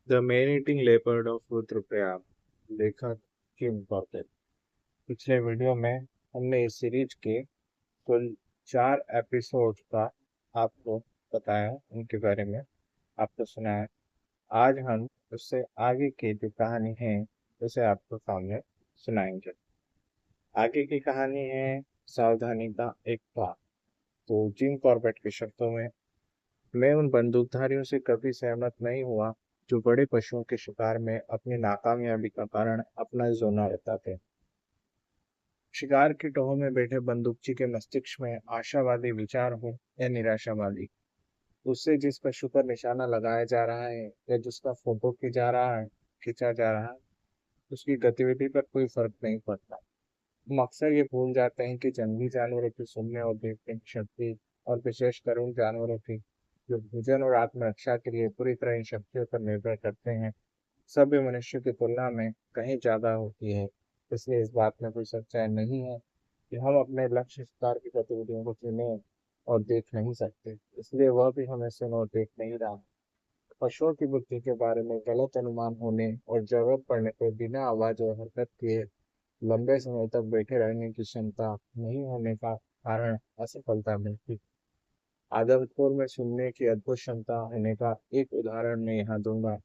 The man eating leopard of Rudraprayag, लेखक किम Corbett. पिछले video में हमने इस सीरीज के कुल 4 एपिसोड का आपको बताया, उनके बारे में आपको सुनाया। आज हम उससे आगे की जो कहानी है उसे आपको सामने सुनाएंगे। आगे की कहानी है सावधानी का एक भाग। तो जिम कॉर्बेट के शब्दों में, मैं उन बंदूकधारियों से कभी सहमत नहीं हुआ जो बड़े पशुओं के शिकार में अपनी नाकामयाबी का कारण अपना जोना बताते। शिकार की टोह में बैठे बंदूकची के मस्तिष्क में आशावादी विचार हो या निराशावादी, उससे जिस पशु पर निशाना लगाया जा रहा है या जिसका फोटो खींचा जा रहा है, उसकी गतिविधि पर कोई फर्क नहीं पड़ता। हम अक्सर ये भूल जाते हैं कि जंगली जानवरों की सुनने और देखने की शक्ति, और विशेषकर उन जानवरों की जो भोजन और आत्मरक्षा के लिए पूरी तरह इन शक्तियों पर निर्भर करते हैं, सभ्य मनुष्य की तुलना में कहीं ज्यादा होती है। इसलिए इस बात में कोई सच्चाई नहीं है कि हम अपने लक्ष्य शिकार की गतिविधियों को सुने और देख नहीं सकते, इसलिए वह भी हमें सुन और देख नहीं रहा। पशुओं की बुद्धि के बारे में गलत अनुमान होने और जरूरत पड़ने पर बिना आवाज और हरकत किए लंबे समय तक बैठे रहने की क्षमता नहीं होने का कारण असफलता मिलती। आदमखोर में सुनने की अद्भुत क्षमता होने का एक उदाहरण मैं यहाँ दूंगा,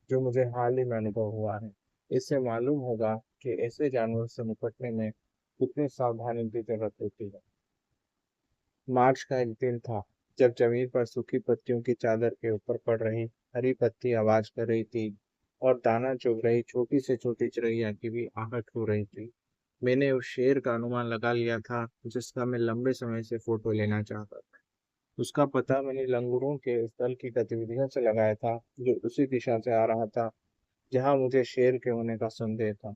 जो मुझे हाल ही में अनुभव हुआ है। इससे मालूम होगा कि ऐसे जानवर से निपटने में कितनी सावधानी की जरूरत होती है। मार्च का एक दिन था, जब जमीन पर सूखी पत्तियों की चादर के ऊपर पड़ रही हरी पत्ती आवाज कर रही थी और दाना चुग रही छोटी से छोटी चिड़ैया की भी आहट हो रही थी। मैंने उस शेर का अनुमान लगा लिया था जिसका मैं लंबे समय से फोटो लेना चाहता था। उसका पता मैंने लंगूरों के इस दल की गतिविधियों से लगाया था, जो उसी दिशा से आ रहा था जहां मुझे शेर के होने का संदेह था।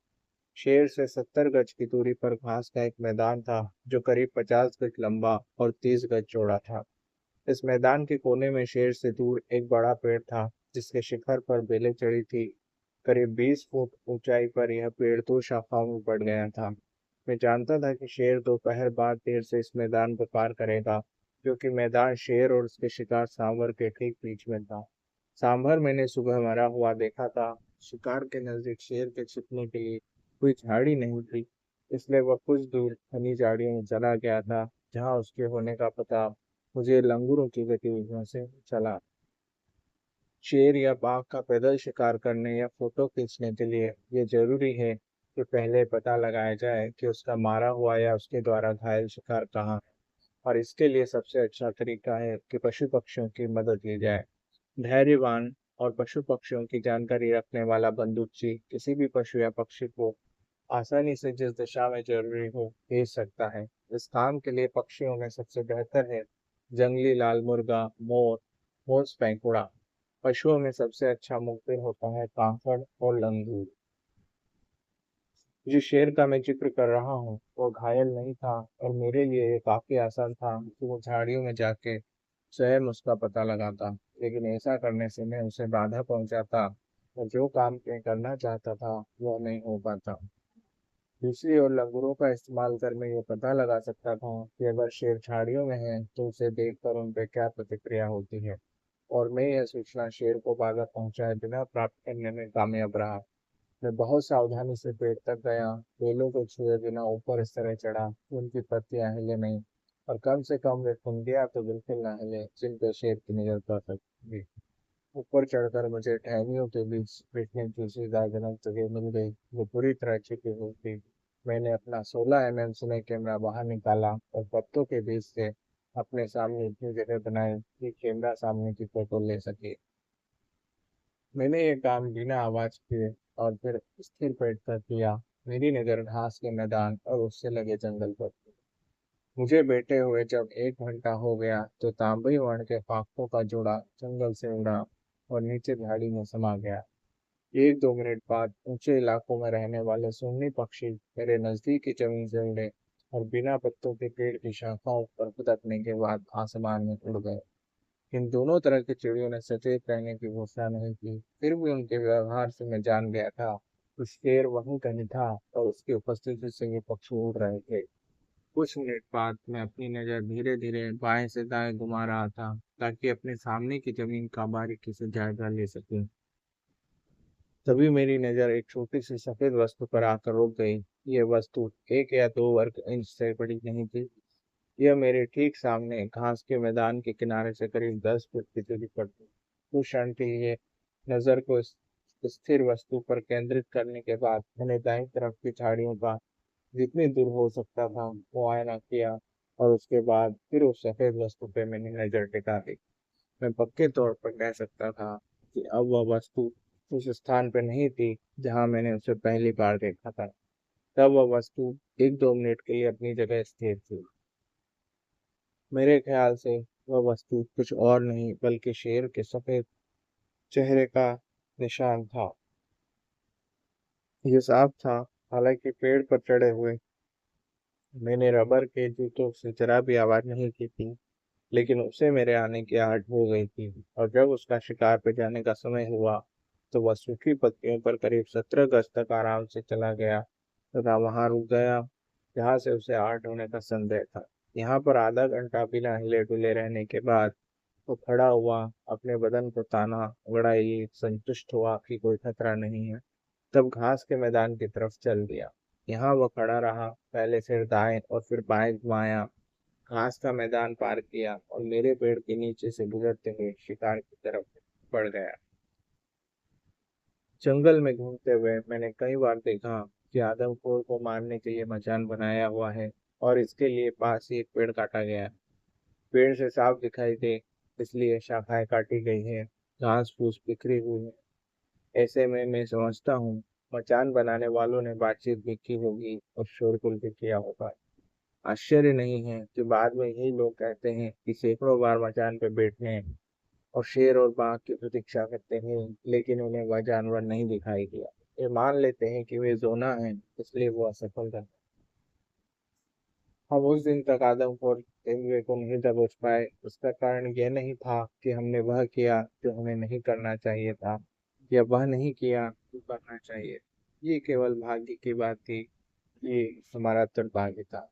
शेर से 70 गज की दूरी पर घास का एक मैदान था, जो करीब 50 गज लंबा और 30 गज चौड़ा था। इस मैदान के कोने में शेर से दूर एक बड़ा पेड़ था, जिसके शिखर पर बेलें चढ़ी थी। करीब 20 फुट ऊंचाई पर यह पेड़ 2 शाखाओं में बढ़ गया था। मैं जानता था कि शेर दोपहर बाद देर से इस मैदान को पार करेगा, क्योंकि मैदान शेर और उसके शिकार सांभर के ठीक बीच में था। सांभर मैंने सुबह मरा हुआ देखा था। शिकार के नजदीक शेर के छिपने के लिए कोई झाड़ी नहीं थी, इसलिए वह कुछ दूर घनी झाड़ियों में चला गया था, जहां उसके होने का पता मुझे लंगूरों की गतिविधियों से चला। शेर या बाघ का पैदल शिकार करने या फोटो खींचने के लिए ये जरूरी है कि पहले पता लगाया जाए कि उसका मारा हुआ या उसके द्वारा घायल शिकार कहाँ है। और इसके लिए सबसे अच्छा तरीका है कि पशु पक्षियों की मदद ली जाए। धैर्यवान और पशु पक्षियों की जानकारी रखने वाला बंदूकची किसी भी पशु या पक्षी को आसानी से जिस दिशा में जरूरी हो भेज सकता है। इस काम के लिए पक्षियों में सबसे बेहतर है जंगली लाल मुर्गा, मोर, घोंस पैंकुड़ा। पशुओं में सबसे अच्छा मुखबिर होता है कांकड़ और लंगूर। जिस शेर का मैं जिक्र कर रहा हूँ वो घायल नहीं था, और मेरे लिए ये काफी आसान था कि वो झाड़ियों में जाके स्वयं उसका पता लगाता। लेकिन ऐसा करने से मैं उसे बाधा पहुंचाता और जो काम मैं करना चाहता था वह नहीं हो पाता। दूसरी ओर लंगूरों का इस्तेमाल कर मैं ये पता लगा सकता था कि अगर शेर झाड़ियों में है तो उसे देखकर उन पर क्या प्रतिक्रिया होती है, और मैं यह सूचना शेर को बाधा पहुंचाए बिना प्राप्त करने में कामयाब रहा। मैं बहुत सावधानी से पेड़ तक गया, बेलों को छुए बिना ऊपर इस तरह चढ़ा कि उनकी पत्तियां हिले नहीं, और कम से कम वे खुंडिया तो बिल्कुल ना हिले जिन पर शेर की नजर पड़ सकती। ऊपर चढ़कर मुझे टहनियों के बीच बैठने की सुविधाजनक जगह मिल गई, वो पूरी तरह छिपी हुई थी। मैंने अपना 16 mm सिने कैमरा बाहर निकाला और पत्तों के बीच से अपने सामने इतनी जगह बनाई कि कैमरा सामने की फोटो ले सके। मैंने ये काम बिना आवाज किए और फिर स्थिर बैठकर किया। मेरी नजर घास के मैदान और उससे लगे जंगल पर थी। मुझे बैठे हुए जब 1 घंटा हो गया तो तांबई वर्ण के फाकों का जोड़ा जंगल से उड़ा और नीचे झाड़ी में समा गया। 1-2 मिनट बाद ऊंचे इलाकों में रहने वाले सुन्नी पक्षी मेरे नजदीक की जमीन से उड़े और बिना पत्तों के पेड़ की शाखाओं पर फुदकने के बाद आसमान में उड़ गए। इन दोनों तरह की चिड़ियों ने सचेत रहने की घोषणा नहीं की, फिर भी उनके व्यवहार से मैं जान गया था कि शेर वहीं कहीं था और उसकी उपस्थिति से ये पक्षी उड़ रहे थे। कुछ मिनट बाद मैं अपनी नज़र धीरे धीरे बाएं से दाएं घुमा रहा था, ताकि अपने सामने की जमीन का बारीकी से जायजा ले सकूं। तभी मेरी नज़र एक छोटी सी सफ़ेद वस्तु पर आकर रुक गई। यह वस्तु 1 या 2 वर्ग इंच से बड़ी नहीं थी। यह मेरे ठीक सामने घास के मैदान के किनारे से करीब 10 फुट की दूरी पर थी। कुछ क्षण के लिए नज़र को इस स्थिर वस्तु पर केंद्रित करने के बाद मैंने दाईं तरफ की झाड़ियों का जितनी दूर हो सकता था वो आईना किया, और उसके बाद फिर उस सफ़ेद वस्तु पे मैंने नज़र टिका दी। मैं पक्के तौर पर कह सकता था कि अब वह वस्तु उस स्थान पर नहीं थी जहां मैंने उसे पहली बार देखा था। तब वह वस्तु 1-2 मिनट के लिए अपनी जगह स्थिर थी। मेरे ख्याल से वह वस्तु कुछ और नहीं बल्कि शेर के सफेद चेहरे का निशान था। ये साफ था, हालांकि पेड़ पर चढ़े हुए मैंने रबर के जूतों से जरा भी आवाज नहीं की थी, लेकिन उसे मेरे आने की आहट हो गई थी। और जब उसका शिकार पे जाने का समय हुआ तो वह सूखी पत्तियों पर करीब 17 गज तक आराम से चला गया तथा वहां रुक गया जहां से उसे आहट होने का संदेह था। यहाँ पर आधा घंटा बिना हिले डुले रहने के बाद वो खड़ा हुआ, अपने बदन को ताना, अड़ाई, संतुष्ट हुआ कि कोई खतरा नहीं है। तब घास के मैदान की तरफ चल दिया। यहाँ वह खड़ा रहा, पहले सिर दाएं और फिर बाएं घुमाया, घास का मैदान पार किया और मेरे पेड़ के नीचे से गुजरते हुए शिकार की तरफ बढ़ गया। जंगल में घूमते हुए मैंने कई बार देखा कि आदमखोर को मारने के लिए मचान बनाया हुआ है और इसके लिए पास ही एक पेड़ काटा गया है। पेड़ से साफ दिखाई दे इसलिए शाखाएं काटी गई है, घास फूस बिखरी हुई है। ऐसे में मैं समझता हूँ मचान बनाने वालों ने बातचीत भी की होगी और शोरगुल भी किया होगा। आश्चर्य नहीं है कि बाद में यही लोग कहते हैं कि सैकड़ों बार मचान पर बैठने और शेर और बाघ की प्रतीक्षा करते हैं, लेकिन उन्हें वह जानवर नहीं दिखाई दिया। ये मान लेते हैं कि वे जोना हैं, इसलिए वो असफल रहे। हम उस दिन तक आदमखोर तेंदुए को नहीं दबोच पाए। उसका कारण यह नहीं था कि हमने वह किया जो हमें नहीं करना चाहिए था, या वह नहीं किया जो करना चाहिए। ये केवल भाग्य की बात थी। ये हमारा दुर्भाग्य था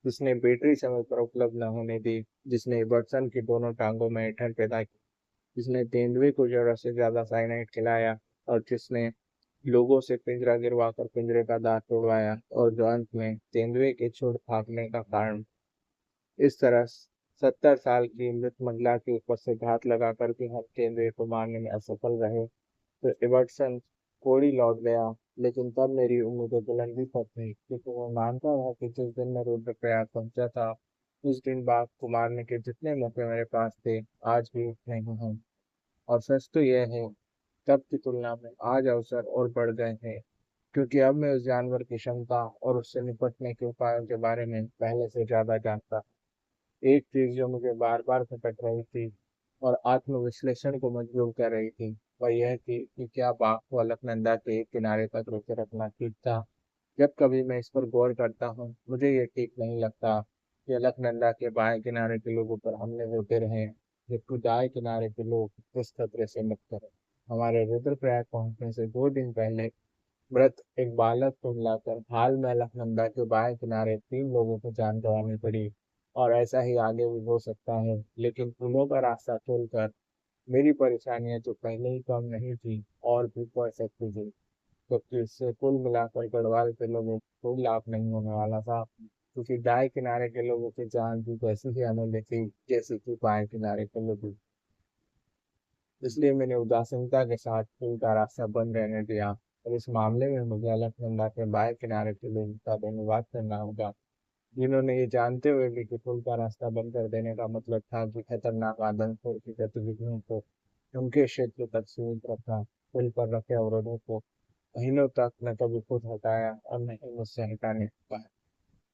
जिसने बैटरी समय पर उपलब्ध न होने दी, जिसने इबर्सन की दोनों टांगों में ऐंठन पैदा की, जिसने तेंदुए को जरूरत से ज्यादा साइनाइड खिलाया, और जिसने लोगों से पिंजरा गिरवा कर पिंजरे का दांत तोड़वाया, और जो अंत में तेंदुए के छोड़ भागने का कारण। इस तरह 70 साल की मृत महिला के ऊपर से घात लगाकर भी हम तेंदुए को मारने में असफल रहे। तो इबर्सन कोड़ी लौट गया, लेकिन तब मेरी उम्मीदें बुलंद भी तक थी, क्योंकि मैं मानता था कि जिस दिन मैं रुद्रप्रयाग पहुंचा था उस दिन बाघ को मारने के जितने मौके मेरे पास थे आज भी उतने ही हैं। और सच तो यह है, तब की तुलना में आज अवसर और बढ़ गए हैं, क्योंकि अब मैं उस जानवर की क्षमता और उससे निपटने के उपायों के बारे में पहले से ज्यादा जानता। एक चीज जो मुझे बार बार खटक रही थी और आत्मविश्लेषण को मजबूर कर रही थी, वह यह थी कि क्या बाघ को अलकनंदा के एक किनारे तक रोके रखना ठीक था। जब कभी मैं इस पर गौर करता हूँ मुझे ये ठीक नहीं लगता कि अलकनंदा के बाएं किनारे के लोगों पर हमले होते रहे, जबकि दाएं किनारे के लोग इस खतरे से मुक्त रहे। हमारे रुद्रप्रयाग पहुंचने से 2 दिन पहले मृत एक बालक को मिलाकर हाल में अलकनंदा के बाएं किनारे 3 लोगों को जान गंवानी पड़ी, और ऐसा ही आगे भी हो सकता है। लेकिन पुलों का रास्ता खोलकर मेरी परेशानियां जो पहले ही कम नहीं थी और भी बढ़ सकती थी, जबकि इससे कुल मिलाकर गढ़वाल के लोगों को कोई लाभ नहीं होने वाला था, क्योंकि दाएं किनारे के लोगों की जान भी वैसी ही अमूल्य थी जैसे कि बाएं किनारे के लोगों की। इसलिए मैंने उदासीनता के साथ पुल का रास्ता बंद रहने दिया, और इस मामले में मुझे अलकनंदा के बाएं किनारे के लोगों का धन्यवाद करना होगा, जिन्होंने ये जानते हुए भी कि पुल का रास्ता बंद कर देने का मतलब था कि खतरनाक आदमखोर की गतिविधियों को उनके क्षेत्र तक सीमित रखा। पुल पर रखे अवरोधों को महीनों तक न कभी खुद हटाया और न ही मुझसे हटाने पाया।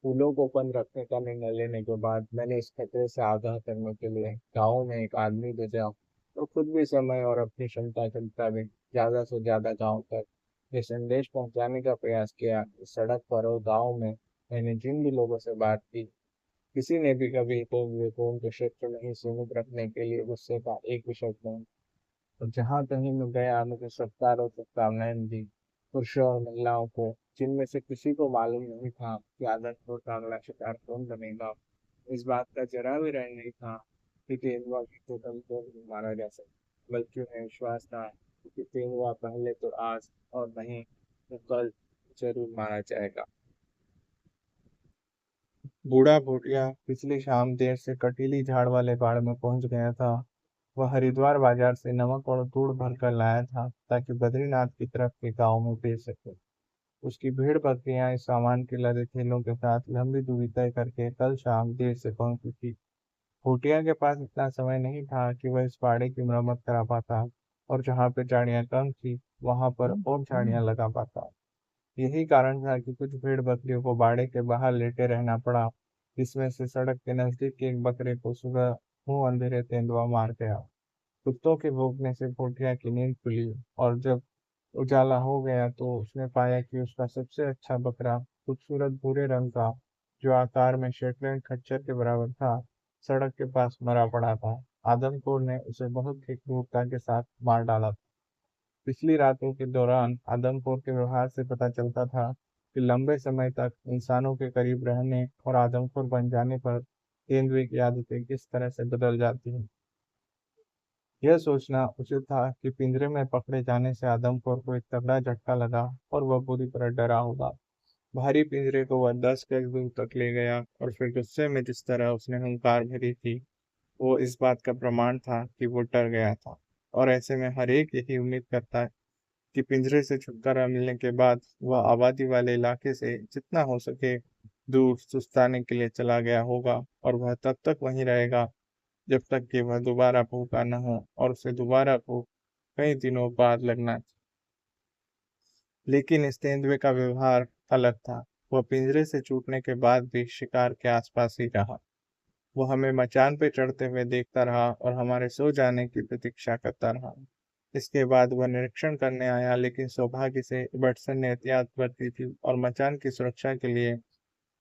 पुलों को बंद रखने का निर्णय लेने के बाद मैंने इस खतरे से आगाह करने के लिए गाँव में एक आदमी भेजा, तो खुद भी समय और अपनी क्षमता के मुताबिक ज्यादा से ज्यादा गाँव तक ये संदेश पहुंचाने का प्रयास किया। इस सड़क पर और गाँव में मैंने जिन भी लोगों से बात की, किसी ने भी कभी को उनके क्षेत्र में ही सीमित रखने के लिए गुस्से का एक भी शब्द नहीं। और जहाँ कहीं मैं गया मुझे सत्कार और शुभकामनाएं दी, पुरुषों और महिलाओं को, जिनमें से किसी को मालूम नहीं था कि आदमखोर का अगला शिकार कौन बनेगा। इस बात का जरा भी रह नहीं था कि तेंदुआ की तो कभी तो नहीं मारा जा सकता, बल्कि उन्हें विश्वास था कि तेंदुआ पहले तो आज और नहीं तो कल जरूर मारा जाएगा। बूढ़ा भूटिया पिछली शाम देर से कटीली झाड़ वाले पहाड़ में पहुंच गया था। वह हरिद्वार बाजार से नमक और गुड़ भरकर लाया था ताकि बद्रीनाथ की तरफ के गांव में बेच सके। उसकी भेड़ बकरियां इस सामान के लदे थैलों के साथ लंबी दूरी तय करके कल शाम देर से पहुंची थी। भूटिया के पास इतना समय नहीं था कि वह इस बाड़े की मरम्मत करा पाता और जहाँ पे झाड़ियां कम थी वहां पर और झाड़ियां लगा पाता। यही कारण था कि कुछ भेड़ बकरियों को बाड़े के बाहर लेटे रहना पड़ा, जिसमें से सड़क के नजदीक के एक बकरे को सुबह मुंह अंधेरे तेंदुआ मार गया। कुत्तों के भौंकने से भूटिया की नींद खुली और जब उजाला हो गया तो उसने पाया कि उसका सबसे अच्छा बकरा, खूबसूरत भूरे रंग का, जो आकार में शेटलैंड खच्चर के बराबर था, सड़क के पास मरा पड़ा था। आदमखोर ने उसे बहुत ही क्रूरता के साथ मार डाला था। पिछली रातों के दौरान आदमखोर के व्यवहार से पता चलता था कि लंबे समय तक इंसानों के करीब रहने और आदमखोर बन जाने पर तेंदुए की आदतें किस तरह से बदल जाती हैं। यह सोचना उचित था कि पिंजरे में पकड़े जाने से आदमखोर को एक तगड़ा झटका लगा और वह बुरी तरह डरा होगा। भारी पिंजरे को वह 10 गज दूर तक ले गया और फिर गुस्से में जिस तरह उसने हुंकार भरी थी, वो इस बात का प्रमाण था कि वो डर गया था। और ऐसे में हर एक यही उम्मीद करता है कि पिंजरे से छुटकारा मिलने के बाद वह आबादी वाले इलाके से जितना हो सके दूर सुस्ताने के लिए चला गया होगा और वह तब तक वहीं रहेगा जब तक कि वह दोबारा भूखा न हो और उसे दोबारा भूख कई दिनों बाद लगना। लेकिन इस तेंदुए का व्यवहार अलग था। वह पिंजरे से छूटने के बाद भी शिकार के आसपास ही रहा। वो हमें मचान पे चढ़ते हुए देखता रहा और हमारे सो जाने की प्रतीक्षा करता रहा। इसके बाद वह निरीक्षण करने आया, लेकिन सौभाग्य से इबटसन ने एहतियात बरती थी और मचान की सुरक्षा के लिए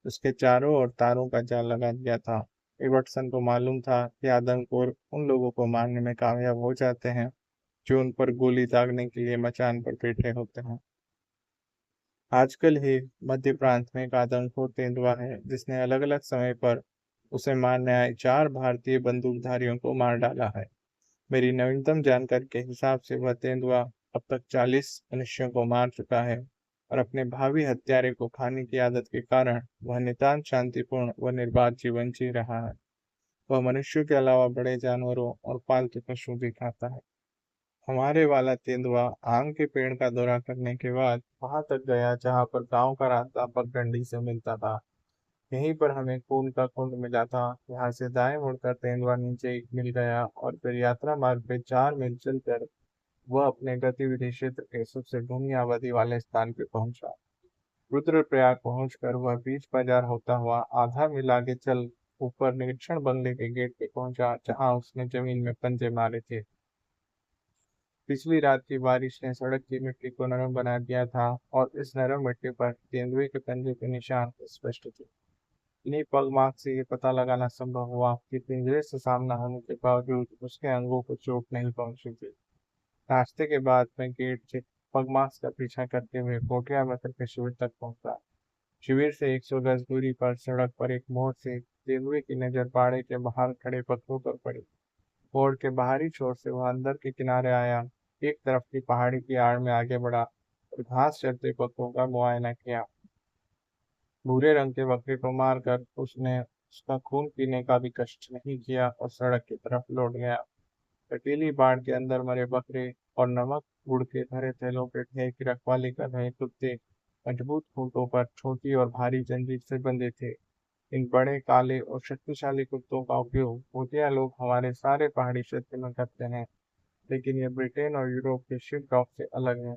उसके चारों ओर तारों का जाल लगा दिया था। इबटसन को मालूम था कि आदमखोर उन लोगों को मारने में कामयाब हो जाते हैं जो उन पर गोली दागने के लिए मचान पर बैठे होते हैं। आजकल ही मध्य प्रांत में एक आदमखोर तेंदुआ है जिसने अलग अलग समय पर उसे मारने आए 4 भारतीय बंदूकधारियों को मार डाला है। मेरी नवीनतम जानकारी के हिसाब से वह तेंदुआ अब तक 40 मनुष्यों को मार चुका है और अपने भावी हत्यारे को खाने की आदत के कारण वह नितांत शांतिपूर्ण व निर्बाध जीवन जी रहा है। वह मनुष्यों के अलावा बड़े जानवरों और पालतू पशु भी खाता है। हमारे वाला तेंदुआ आम के पेड़ का दौरा करने के बाद वहां तक गया जहां पर गांव का रास्ता पगडंडी से मिलता था। यहीं पर हमें खून का कुंड मिला था। यहाँ से दाएं मुड़कर तेंदुआ नीचे मिल गया और फिर यात्रा मार्ग पे 4 मील चलकर वह अपने गतिविधि क्षेत्र के सबसे घनी आबादी वाले स्थान पे पहुंचा। रुद्रप्रयाग पहुंचकर वह बीच बाजार होता हुआ आधा मील आगे चल ऊपर निरीक्षण बंगले के गेट पे पहुंचा जहां उसने जमीन में पंजे मारे थे। पिछली रात की बारिश ने सड़क की मिट्टी को नरम बना दिया था और इस नरम मिट्टी पर तेंदुए के पंजे के निशान स्पष्ट थे। इन्हीं पगमार्क से ये पता लगाना संभव हुआ कि पिंजरे से सामना होने के बावजूद उसके अंगों को चोट नहीं पहुंची थी। नाश्ते के बाद मैं गेट से पगमार्क का पीछा करते हुए कोटिया मित्र के शिविर तक पहुंचा। शिविर से 100 गज दूरी पर सड़क पर एक मोड़ से तेंदुए की नजर बाड़े के बाहर खड़े पत्थरों पर पड़ी। मोड़ के बाहरी छोर से वह अंदर के किनारे आया, एक तरफ की पहाड़ी की आड़ में आगे बढ़ा और घास चरते पत्तों का मुआयना किया। भूरे रंग के बकरे को मारकर उसने उसका खून पीने का भी कष्ट नहीं किया और सड़क की तरफ लौट गया। कटीली बाढ़ के अंदर मरे बकरे और नमक गुड़ के भरे थैलों पे ढेर की रखवाली कर रहे कुत्ते मजबूत खूंटों पर छोटी और भारी जंजीर से बंधे थे। इन बड़े काले और शक्तिशाली कुत्तों का उपयोग भूतिया लोग हमारे सारे पहाड़ी क्षेत्र में करते हैं, लेकिन ये ब्रिटेन और यूरोप के शिप डॉग से अलग है।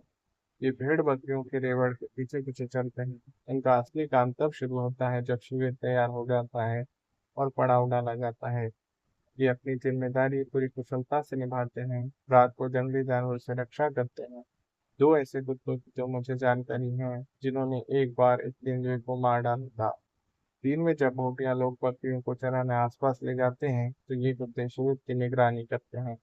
ये भेड़ बकरियों के रेवड़ के पीछे पीछे चलते हैं। इनका असली काम तब शुरू होता है जब शिविर तैयार हो जाता है और पड़ाव डाला जाता है। ये अपनी जिम्मेदारी पूरी कुशलता से निभाते हैं, रात को जंगली जानवर से रक्षा करते हैं। दो ऐसे कुत्तों की तो मुझे जानकारी है जिन्होंने एक बार एक तेंदुए को मार डाला था। दिन में जब भोटिया लोग बकरियों को चराने आसपास ले जाते हैं तो ये कुत्ते शिविर की निगरानी करते हैं।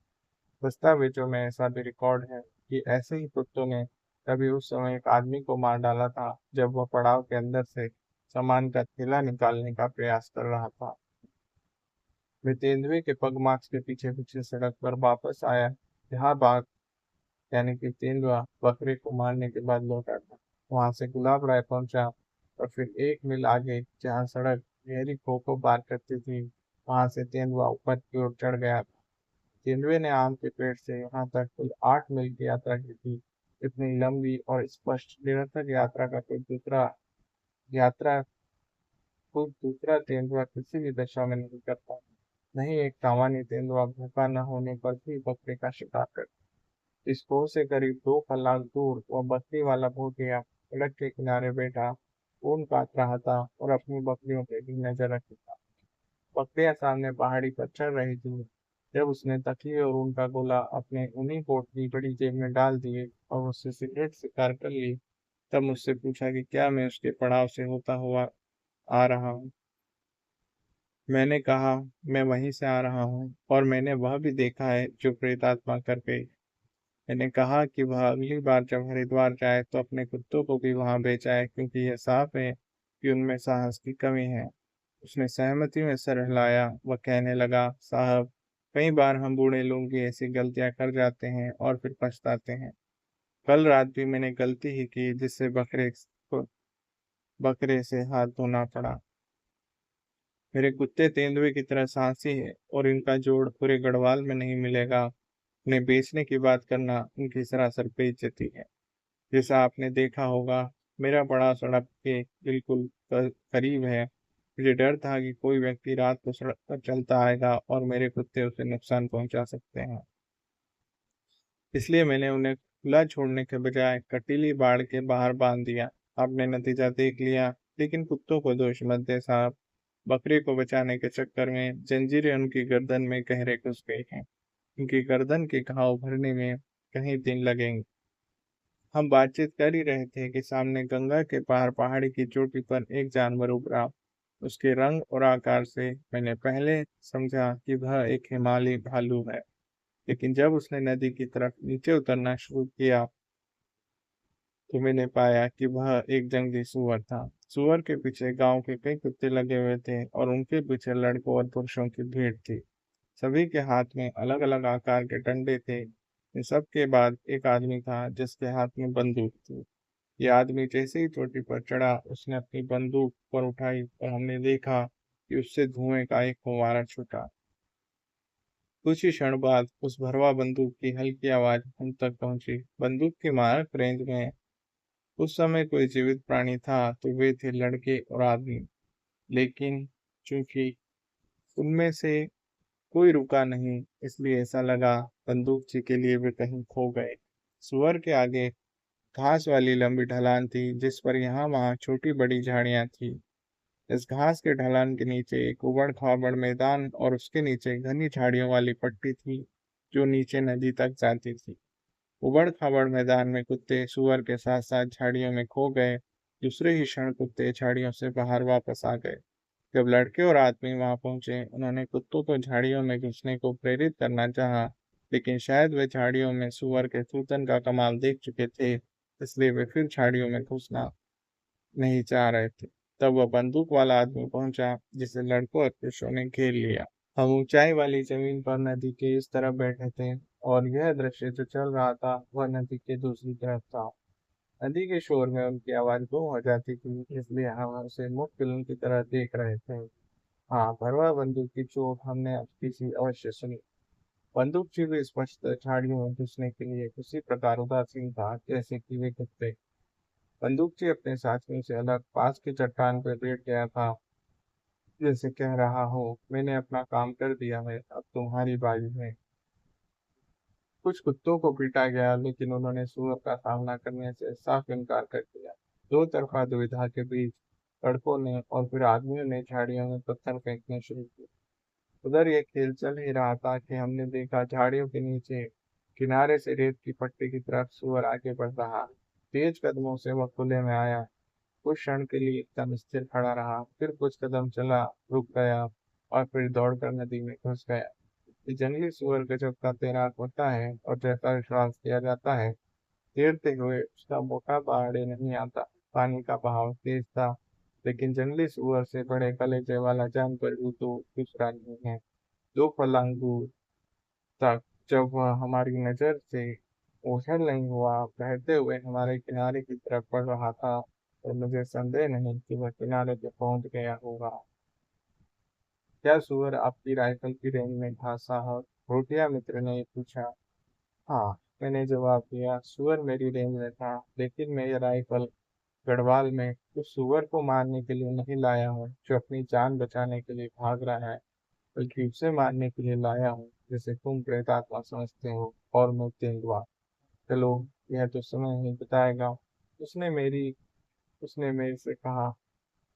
दस्तावेजों में ऐसा भी रिकॉर्ड है कि ऐसे ही कुत्तों ने कभी उस समय एक आदमी को मार डाला था जब वह पड़ाव के अंदर से सामान का थैला निकालने का प्रयास कर रहा था। मैं तेंदुए के पगमार्क्स के पीछे पीछे सड़क पर वापस आया, जहाँ बाग यानी कि तेंदुआ बकरे को मारने के बाद लौटा था। वहां से गुलाब राय पहुंचा और फिर 1 मील आगे जहाँ सड़क गहरी खो को पार करती थी, वहां से तेंदुआ ऊपर की ओर चढ़ गया। तेंदुए ने आम के पेड़ से यहाँ तक कुल 8 मील की यात्रा की थी। इतनी लंबी और स्पष्ट निरंतर यात्रा का यात्रा कोई दूसरा तेंदुआ किसी भी दशा में नहीं करता। नहीं एक सामान्य तेंदुआ भूखा न होने पर भी बकरे का शिकार करता। इस कोह से करीब 2 फर्लांग दूर वह बकरी वाला भूतिया सड़क के किनारे बैठा ऊन काट रहा था और अपनी बकरियों पे भी नजर रखी था। बकरियां सामने पहाड़ी पर चढ़ रही थी। जब उसने तकिए और उनका गोला अपने उन्हीं कोट की बड़ी जेब में डाल दिए और उससे सिगरेट स्वीकार कर ली, तब मुझसे पूछा कि क्या मैं उसके पड़ाव से होता हुआ आ रहा हूँ। मैंने कहा, मैं वहीं से आ रहा हूँ और मैंने वह भी देखा है जो प्रेतात्मा कर गई। मैंने कहा कि वह अगली बार जब हरिद्वार जाए तो अपने कुत्तों को भी वहां बेचाए, क्योंकि यह साफ है कि उनमें साहस की कमी है। उसने सहमति में सर हिलाया। वह कहने लगा, साहब, कई बार हम बूढ़े लोग भी ऐसी गलतियां कर जाते हैं और फिर पछताते हैं। कल रात भी मैंने गलती ही की जिससे बकरे से हाथ धोना पड़ा। मेरे कुत्ते तेंदुए की तरह साहसी है और इनका जोड़ पूरे गढ़वाल में नहीं मिलेगा। उन्हें बेचने की बात करना उनकी सरासर बेइज्जती है। जैसा आपने देखा होगा, मेरा बड़ा सड़क के बिल्कुल करीब है। मुझे डर था कि कोई व्यक्ति रात को सड़क पर चलता आएगा और मेरे कुत्ते उसे नुकसान पहुंचा सकते हैं। इसलिए मैंने उन्हें खुला छोड़ने के बजाय कटीली बाड़ के बाहर बांध दिया। आपने नतीजा देख लिया, लेकिन कुत्तों को दोष मत दे साहब। बकरी को बचाने के चक्कर में जंजीरें उनकी गर्दन में गहरे घुस गई हैं। उनकी गर्दन के घाव भरने में कहीं दिन लगेंगे। हम बातचीत कर ही रहे थे कि सामने गंगा के पार पहाड़ी की चोटी पर एक जानवर उभरा। उसके रंग और आकार से मैंने पहले समझा कि वह एक हिमालयी भालू है, लेकिन जब उसने नदी की तरफ नीचे उतरना शुरू किया तो मैंने पाया कि वह एक जंगली सुअर था। सुअर के पीछे गांव के कई कुत्ते लगे हुए थे और उनके पीछे लड़कों और पुरुषों की भीड़ थी। सभी के हाथ में अलग अलग आकार के डंडे थे। इन सब के बाद एक आदमी था जिसके हाथ में बंदूक थी। ये आदमी जैसे ही चोटी पर चढ़ा, उसने अपनी बंदूक पर उठाई और हमने देखा कि उससे धुएं का एक फव्वारा छूटा। कुछ ही क्षण बाद उस भरवा बंदूक की हल्की आवाज हम तक पहुंची। बंदूक की मारक रेंज में उस समय कोई जीवित प्राणी था तो वे थे लड़के और आदमी, लेकिन चूंकि उनमें से कोई रुका नहीं, इसलिए ऐसा लगा बंदूकची के लिए वे कहीं खो गए। सुअर के आगे घास वाली लंबी ढलान थी जिस पर यहाँ वहाँ छोटी बड़ी झाड़ियां थी। इस घास के ढलान के नीचे एक उबड़ खाबड़ मैदान और उसके नीचे घनी झाड़ियों वाली पट्टी थी जो नीचे नदी तक जाती थी। उबड़ खाबड़ मैदान में कुत्ते सुअर के साथ साथ झाड़ियों में खो गए। दूसरे ही क्षण कुत्ते झाड़ियों से बाहर वापस आ गए। जब लड़के और आदमी वहां पहुंचे, उन्होंने कुत्तों को झाड़ियों में घुसने को प्रेरित करना चाहा, लेकिन शायद वे झाड़ियों में सुअर के सूतन का कमाल देख चुके थे, इसलिए वे फिर झाड़ियों में घुसना नहीं चाह रहे थे। तब वह बंदूक वाला आदमी पहुंचा जिसे लड़कों और पुरुषों ने घेर लिया। हम ऊंचाई वाली जमीन पर नदी के इस तरफ बैठे थे और यह दृश्य जो चल रहा था वह नदी के दूसरी तरफ था। नदी के शोर में उनकी आवाज गुम हो जाती थी, इसलिए हम उसे मुफ्त फिल्म की तरह देख रहे थे। हाँ, भरवा बंदूक की चोट हमने अब किसी अवश्य सुनी। बंदूकची भी स्पष्ट झाड़ियों में घुसने के लिए उसी प्रकार उदासीन था जैसे कि वे कुत्ते। बंदूकची अपने साथियों से अलग पास की चट्टान पर लेट गया था, जैसे कह रहा हो, मैंने अपना काम कर दिया है, अब तुम्हारी बारी है। कुछ कुत्तों को पीटा गया, लेकिन उन्होंने सुअर का सामना करने से साफ इनकार कर दिया। दो तरफा दुविधा के बीच लड़कों ने और फिर आदमियों ने झाड़ियों में पत्थर फेंकने शुरू किए। उधर ये खेल चल ही रहा था कि हमने देखा झाड़ियों के नीचे किनारे से रेत की पट्टी की तरफ सुअर आगे बढ़ रहा। तेज कदमों से वह खुले में आया। कुछ क्षण के लिए एकदम स्थिर खड़ा रहा, फिर कुछ कदम चला, रुक गया और फिर दौड़कर नदी में घुस गया। ये जंगली सुअर गजब का तैराक होता है और जैसा विश्वास किया जाता है, तैरते हुए उसका मोटापा आड़े नहीं आता। पानी का बहाव तेज था, लेकिन जंगली सुअर से बड़े कलेजे वाला जानवर भी तो दूसरा नहीं है। 2 फर्लांग दूर तक जब वह हमारी नजर से ओझल नहीं हुआ, बहते हुए हमारे किनारे की तरफ बढ़ रहा था और मुझे संदेह नहीं कि वह किनारे पे पहुंच गया होगा। क्या सूअर आपकी राइफल की रेंज में था साहब? भूटिया मित्र ने पूछा। हाँ, मैंने जवाब दिया, सूअर मेरी रेंज में था, लेकिन मैं ये राइफल गढ़वाल में उस सूअर को मारने के लिए नहीं लाया हूँ जो अपनी जान बचाने के लिए भाग रहा है, बल्कि उसे मारने के लिए लाया हूँ जिसे तुम प्रेतात्मा समझते हो और मैं तेंदुआ। चलो, यह तो समय ही बताएगा। उसने मेरी उसने मेरे से कहा।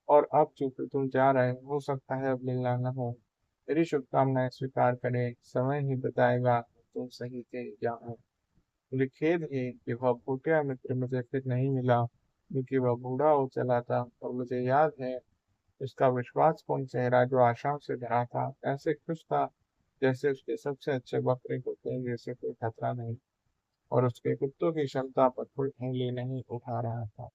और अब चूंकि तुम जा रहे हो सकता है अब मिलना न हो। मेरी शुभकामनाएं स्वीकार करें, समय ही बताएगा कि तुम सही थे या नहीं। मुझे खेद है कि वह भूटिया मित्र मुझे फिर नहीं मिला, क्योंकि वह बूढ़ा हो चला था और मुझे याद है उसका विश्वासपूर्ण चेहरा जो आशाओं से भरा था, ऐसे खुश था जैसे उसके सबसे अच्छे बकरे को तेंदुए से कोई खतरा नहीं और उसके कुत्तों की क्षमता पर कोई उंगली नहीं उठा रहा था।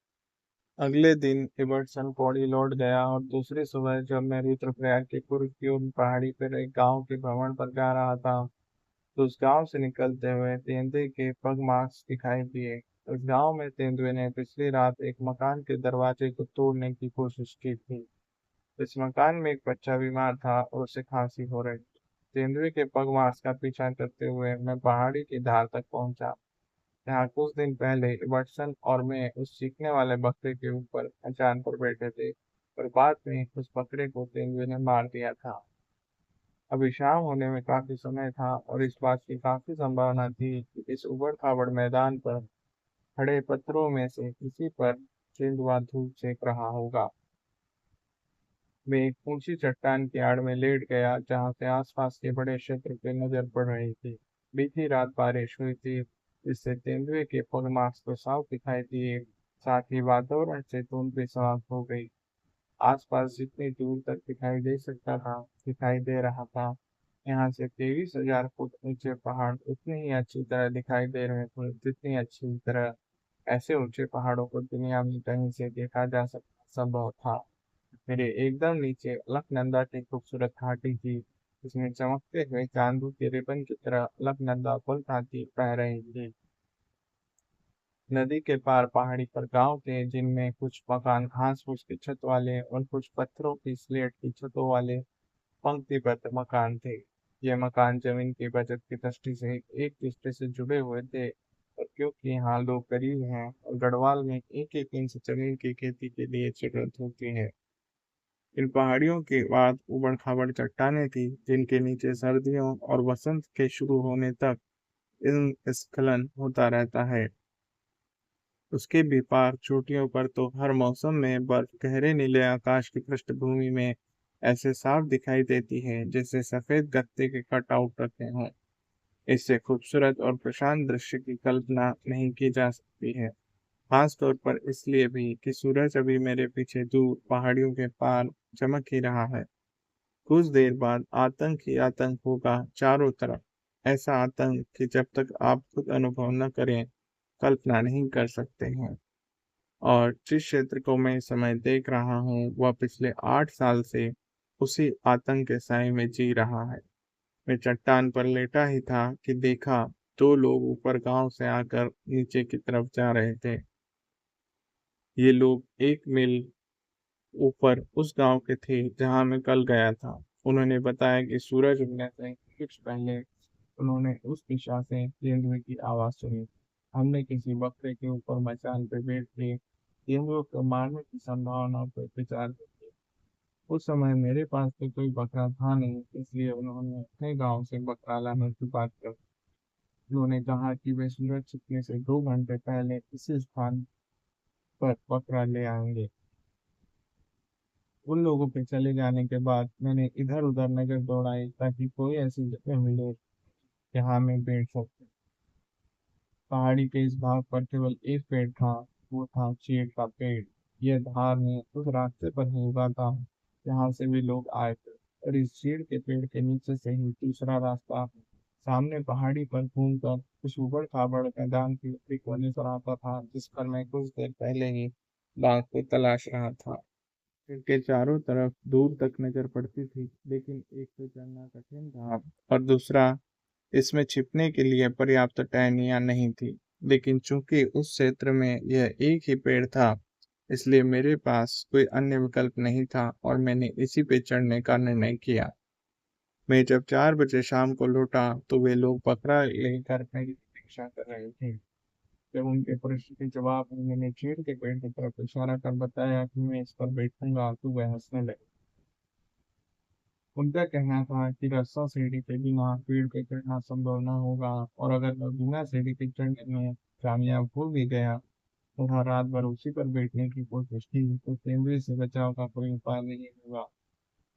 अगले दिन इबर्टसन पौड़ी लौट गया और दूसरी सुबह जब मैं रुद्रप्रयाग के पूर्व की ओर पहाड़ी पर एक गांव के भ्रमण पर जा रहा था, तो उस गांव से निकलते हुए तेंदुए के पग मार्क्स दिखाई दिए। उस गांव में तेंदुए ने पिछली रात एक मकान के दरवाजे को तोड़ने की कोशिश की थी। इस मकान में एक बच्चा बीमार था और उसे खांसी हो रही थी। तेंदुए के पग मार्क्स का पीछा करते हुए मैं पहाड़ी की धार तक पहुंचा, जहाँ कुछ दिन पहले वटसन और मैं उस चीखने वाले बकरे के ऊपर अचान पर बैठे थे, और बाद में उस बकरे को तेंदुए ने मार दिया था। अभी शाम होने में काफी समय था और इस बात की काफी संभावना थी कि इस उबड़ खाबड़ मैदान पर खड़े पत्थरों में से किसी पर तेंदुआ धूप सेक रहा होगा। मैं एक ऊंची चट्टान की आड़ में लेट गया, जहां से आसपास के बड़े क्षेत्र पे नजर पड़ रही थी। बीती रात बारिश हुई थी, जिससे तेंदुए के पगमार्क्स तो साफ दिखाई दिए, साथ ही वातावरण से धुंध भी समाप्त हो गई। आसपास जितनी दूर तक दिखाई दे रहा था, यहाँ से 23,000 फुट ऊंचे पहाड़ उतनी ही अच्छी तरह दिखाई दे रहे थे जितनी अच्छी तरह ऐसे ऊंचे पहाड़ों को दुनिया में कहीं से देखा जा सकता संभव था। मेरे एकदम नीचे अलकनंदा की खूबसूरत घाटी थी, जिसमें चमकते हुए चांदू के रिबन की तरह अलकनंदा पुल भांति बह रही थी। नदी के पार पहाड़ी पर गांव थे, जिनमें कुछ मकान घास फूस की छत वाले और कुछ पत्थरों की स्लेट की छतों वाले पंक्तिबद्ध मकान थे। ये मकान जमीन की बचत की दृष्टि से एक दूसरे से जुड़े हुए थे, और क्योंकि यहाँ लोग गरीब हैं और गढ़वाल में एक एक इंच जमीन की खेती के लिए जरूरत होती है। इन पहाड़ियों के बाद उबड़ खाबड़ चट्टानें थी, जिनके नीचे सर्दियों और वसंत के शुरू होने तक स्खलन होता रहता है। उसके भी पार चोटियों पर तो हर मौसम में बर्फ गहरे नीले आकाश की पृष्ठभूमि में ऐसे साफ दिखाई देती है जैसे सफेद गत्ते के कटआउट रखे हों। इससे खूबसूरत और प्रशांत दृश्य की कल्पना नहीं की जा सकती है, खास तौर पर इसलिए भी कि सूरज अभी मेरे पीछे दूर पहाड़ियों के पार चमक ही रहा है। कुछ देर बाद आतंक ही आतंक होगा चारों तरफ, ऐसा आतंक कि जब तक आप खुद अनुभव न करें कल्पना नहीं कर सकते हैं। और जिस क्षेत्र को मैं इस समय देख रहा हूँ वह पिछले 8 साल से उसी आतंक के साए में जी रहा है। मैं चट्टान पर लेटा ही था कि देखा, दो लोग ऊपर गांव से आकर नीचे की तरफ जा रहे थे। ये लोग 1 मील ऊपर उस गांव के थे जहां मैं कल गया था। उन्होंने बताया कि सूरज उगने से कुछ पहले उन्होंने उस दिशा से तेंदुए की आवाज सुनी। हमने किसी बकरे के ऊपर मचान पर बैठ के तेंदुए को मारने की संभावना पर विचार किया। उस समय मेरे पास तो कोई बकरा था नहीं, इसलिए उन्होंने अपने गांव से बकरा लाने की बात कर। उन्होंने कहा कि वे सूरज छिपने से 2 घंटे पहले इसी स्थान पर बकरा ले आएंगे। उन लोगों के चले जाने के बाद मैंने इधर उधर नजर दौड़ाई ताकि कोई ऐसी जगह मिले जहाँ मैं बैठ सकूं। पहाड़ी के इस भाग पर केवल एक पेड़ था, वो था चीड़ का पेड़। यह धार में उस रास्ते पर ही उगा था जहाँ से भी लोग आए थे, और इस चीड़ के पेड़ के नीचे से ही दूसरा रास्ता सामने पहाड़ी पर घूमकर उस उबड़ खाबड़ मैदान की ऊपरी कोने पर आता था, जिस पर मैं कुछ देर पहले ही बाघ को तलाश रहा था। पेड़ के चारों तरफ दूर तक नजर पड़ती थी, लेकिन एक तो चलना कठिन था और दूसरा इसमें छिपने के लिए पर्याप्त टहनियाँ नहीं थी, लेकिन चूंकि उस क्षेत्र में यह एक ही पेड़ था, इसलिए मेरे पास कोई अन्य विकल्प नहीं था और मैंने इसी पे चढ़ने का निर्णय किया। मैं जब 4 बजे शाम को लौटा तो वे लोग बकरा लेकर मेरी प्रतीक्षा कर रहे थे। जब उनके प्रश्न के जवाब में मैंने चीड़ के पेड़ की तरफ इशारा कर बताया कि मैं इस पर बैठूंगा, तो वह हंसने लगे। उनका कहना था कि रास्ता सीढ़ी के बिना पेड़ पे चढ़ना संभव न होगा, और अगर मैं बिना सीढ़ी के चढ़ने में कामयाब हो भी गया तथा रात भर उसी पर बैठने की कोशिश की, तो तेंदुए से बचाव का कोई उपाय नहीं होगा,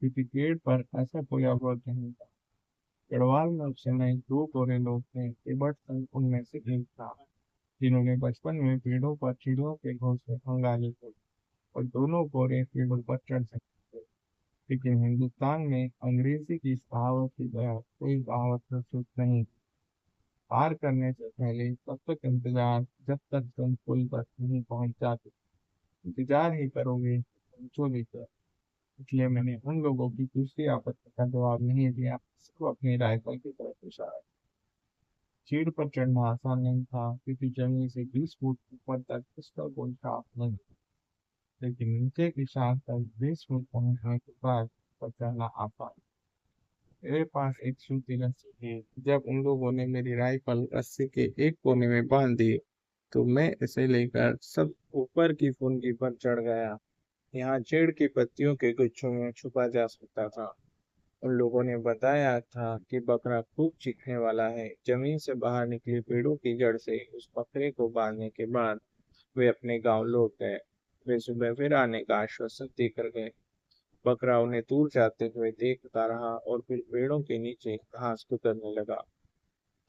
क्योंकि पेड़ पर ऐसा कोई अवरोध नहीं था। गढ़वाल में उस समय 2 गोरे लोग थे। तिब्बत सिंह उनमें से एक था, जिन्होंने बचपन में पेड़ों पर चिड़ियों के घोंसले खंगाले थे, और दोनों गोरे पेड़ों पर चढ़ सकते थे। लेकिन हिंदुस्तान में अंग्रेजी की इस कहावत की तरह कोई कहावत प्रस्तुत नहीं थी। पार करने से पहले तब तक इंतजार जब तक तुम पुल तक नहीं पहुंच जाते। इंतजार ही करोगे तो पहुंचो भी कर। इसलिए मैंने उन लोगों की दूसरी आपत्ति का जवाब नहीं दिया, सिर्फ अपनी राइफल की तरफ इशारा। चीड़ पर चढ़ना आसान नहीं था, क्योंकि जमीन से 20 फुट ऊपर तक उसका कोई साफ नहीं था। लेकिन नीचे की शाख तक 20 फुट पहुंचने के बाद पर चढ़ना आसान। मेरे पास एक सूती रस्सी थी। जब उन लोगों ने मेरी राइफल रस्सी के एक कोने में बांध दी, तो मैं इसे लेकर सब ऊपर की फुनगी पर चढ़ गया। यहाँ चीड़ की पत्तियों के गुच्छों में छुपा जा सकता था। उन लोगों ने बताया था कि बकरा खूब चीखने वाला है। जमीन से बाहर निकली पेड़ों की जड़ से उस बकरे को बांधने के बाद वे अपने गांव लौट गए। वे सुबह फिर आने का आश्वासन देकर गए। बकरा उन्हें दूर जाते हुए देखता रहा और फिर पेड़ों के नीचे घास कुतरने लगा।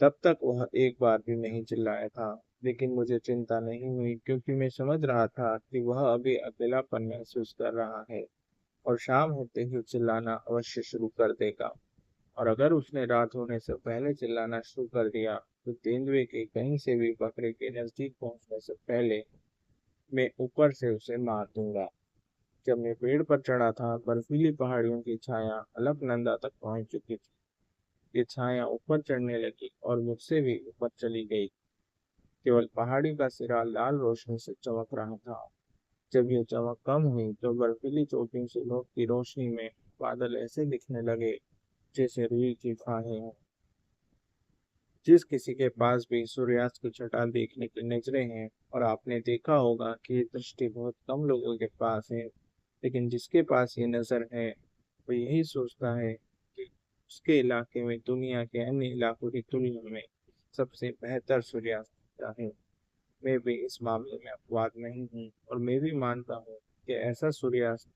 तब तक वह एक बार भी नहीं चिल्लाया था। लेकिन मुझे चिंता नहीं हुई, क्योंकि मैं समझ रहा था कि वह अभी अकेलापन महसूस कर रहा है और शाम होते ही चिल्लाना अवश्य शुरू कर देगा। और अगर उसने रात होने से पहले चिल्लाना शुरू कर दिया, तो तेंदुए के कहीं से भी बकरे के नजदीक पहुंचने से पहले मैं ऊपर से उसे मार दूंगा। जब मैं पेड़ पर चढ़ा था, बर्फीली पहाड़ियों की छाया अलकनंदा तक पहुंच चुकी थी। ये छाया ऊपर चढ़ने लगी और मुझसे भी ऊपर चली गई। केवल पहाड़ी का सिरा लाल रोशनी से चमक रहा था। जब यह चमक कम हुई, तो बर्फीली चोटियों से लौटती रोशनी में बादल ऐसे दिखने लगे जैसे रुई की फाहें हों। जिस किसी के पास भी सूर्यास्त की छटा देखने की नजरें हैं, और आपने देखा होगा कि ये दृष्टि बहुत कम लोगों के पास है, लेकिन जिसके पास ये नजर है, वो यही सोचता है कि उसके इलाके में दुनिया के अन्य इलाकों की तुलना में सबसे बेहतर सूर्यास्त होता है। मैं भी इस मामले में अपवाद नहीं हूँ, और मैं भी मानता हूँ कि ऐसा सूर्यास्त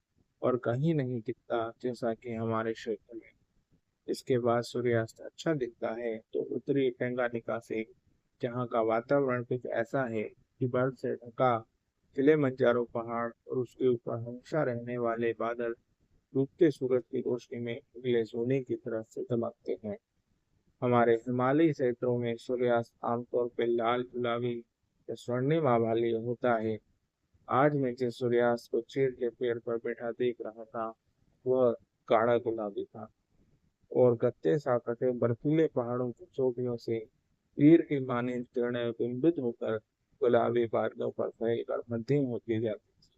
और कहीं नहीं दिखता जैसा कि हमारे क्षेत्र में। इसके बाद सूर्यास्त अच्छा दिखता है तो उत्तरी टंगानिका से, जहाँ का वातावरण कुछ ऐसा है कि बर्फ से ढका किलिमंजारो पहाड़ और उसके ऊपर हमेशा रहने वाले बादल डूबते सूरज की रोशनी में उगले सोने की तरह से चमकते हैं। हमारे हिमालयी क्षेत्रों में सूर्यास्त आमतौर पर लाल गुलाबी या स्वर्णिम वाली होता है। आज मैं जिस सूर्यास्त को चीड़ के पेड़ पर बैठा देख रहा था, वह गाढ़ा गुलाबी था, और गत्ते सा कटे बर्फीले पहाड़ों की चोटियों से तीर की मानिंद किरणें बिंबित होकर गुलाबी बादलों पर फैलकर मध्यम होती जाती थी।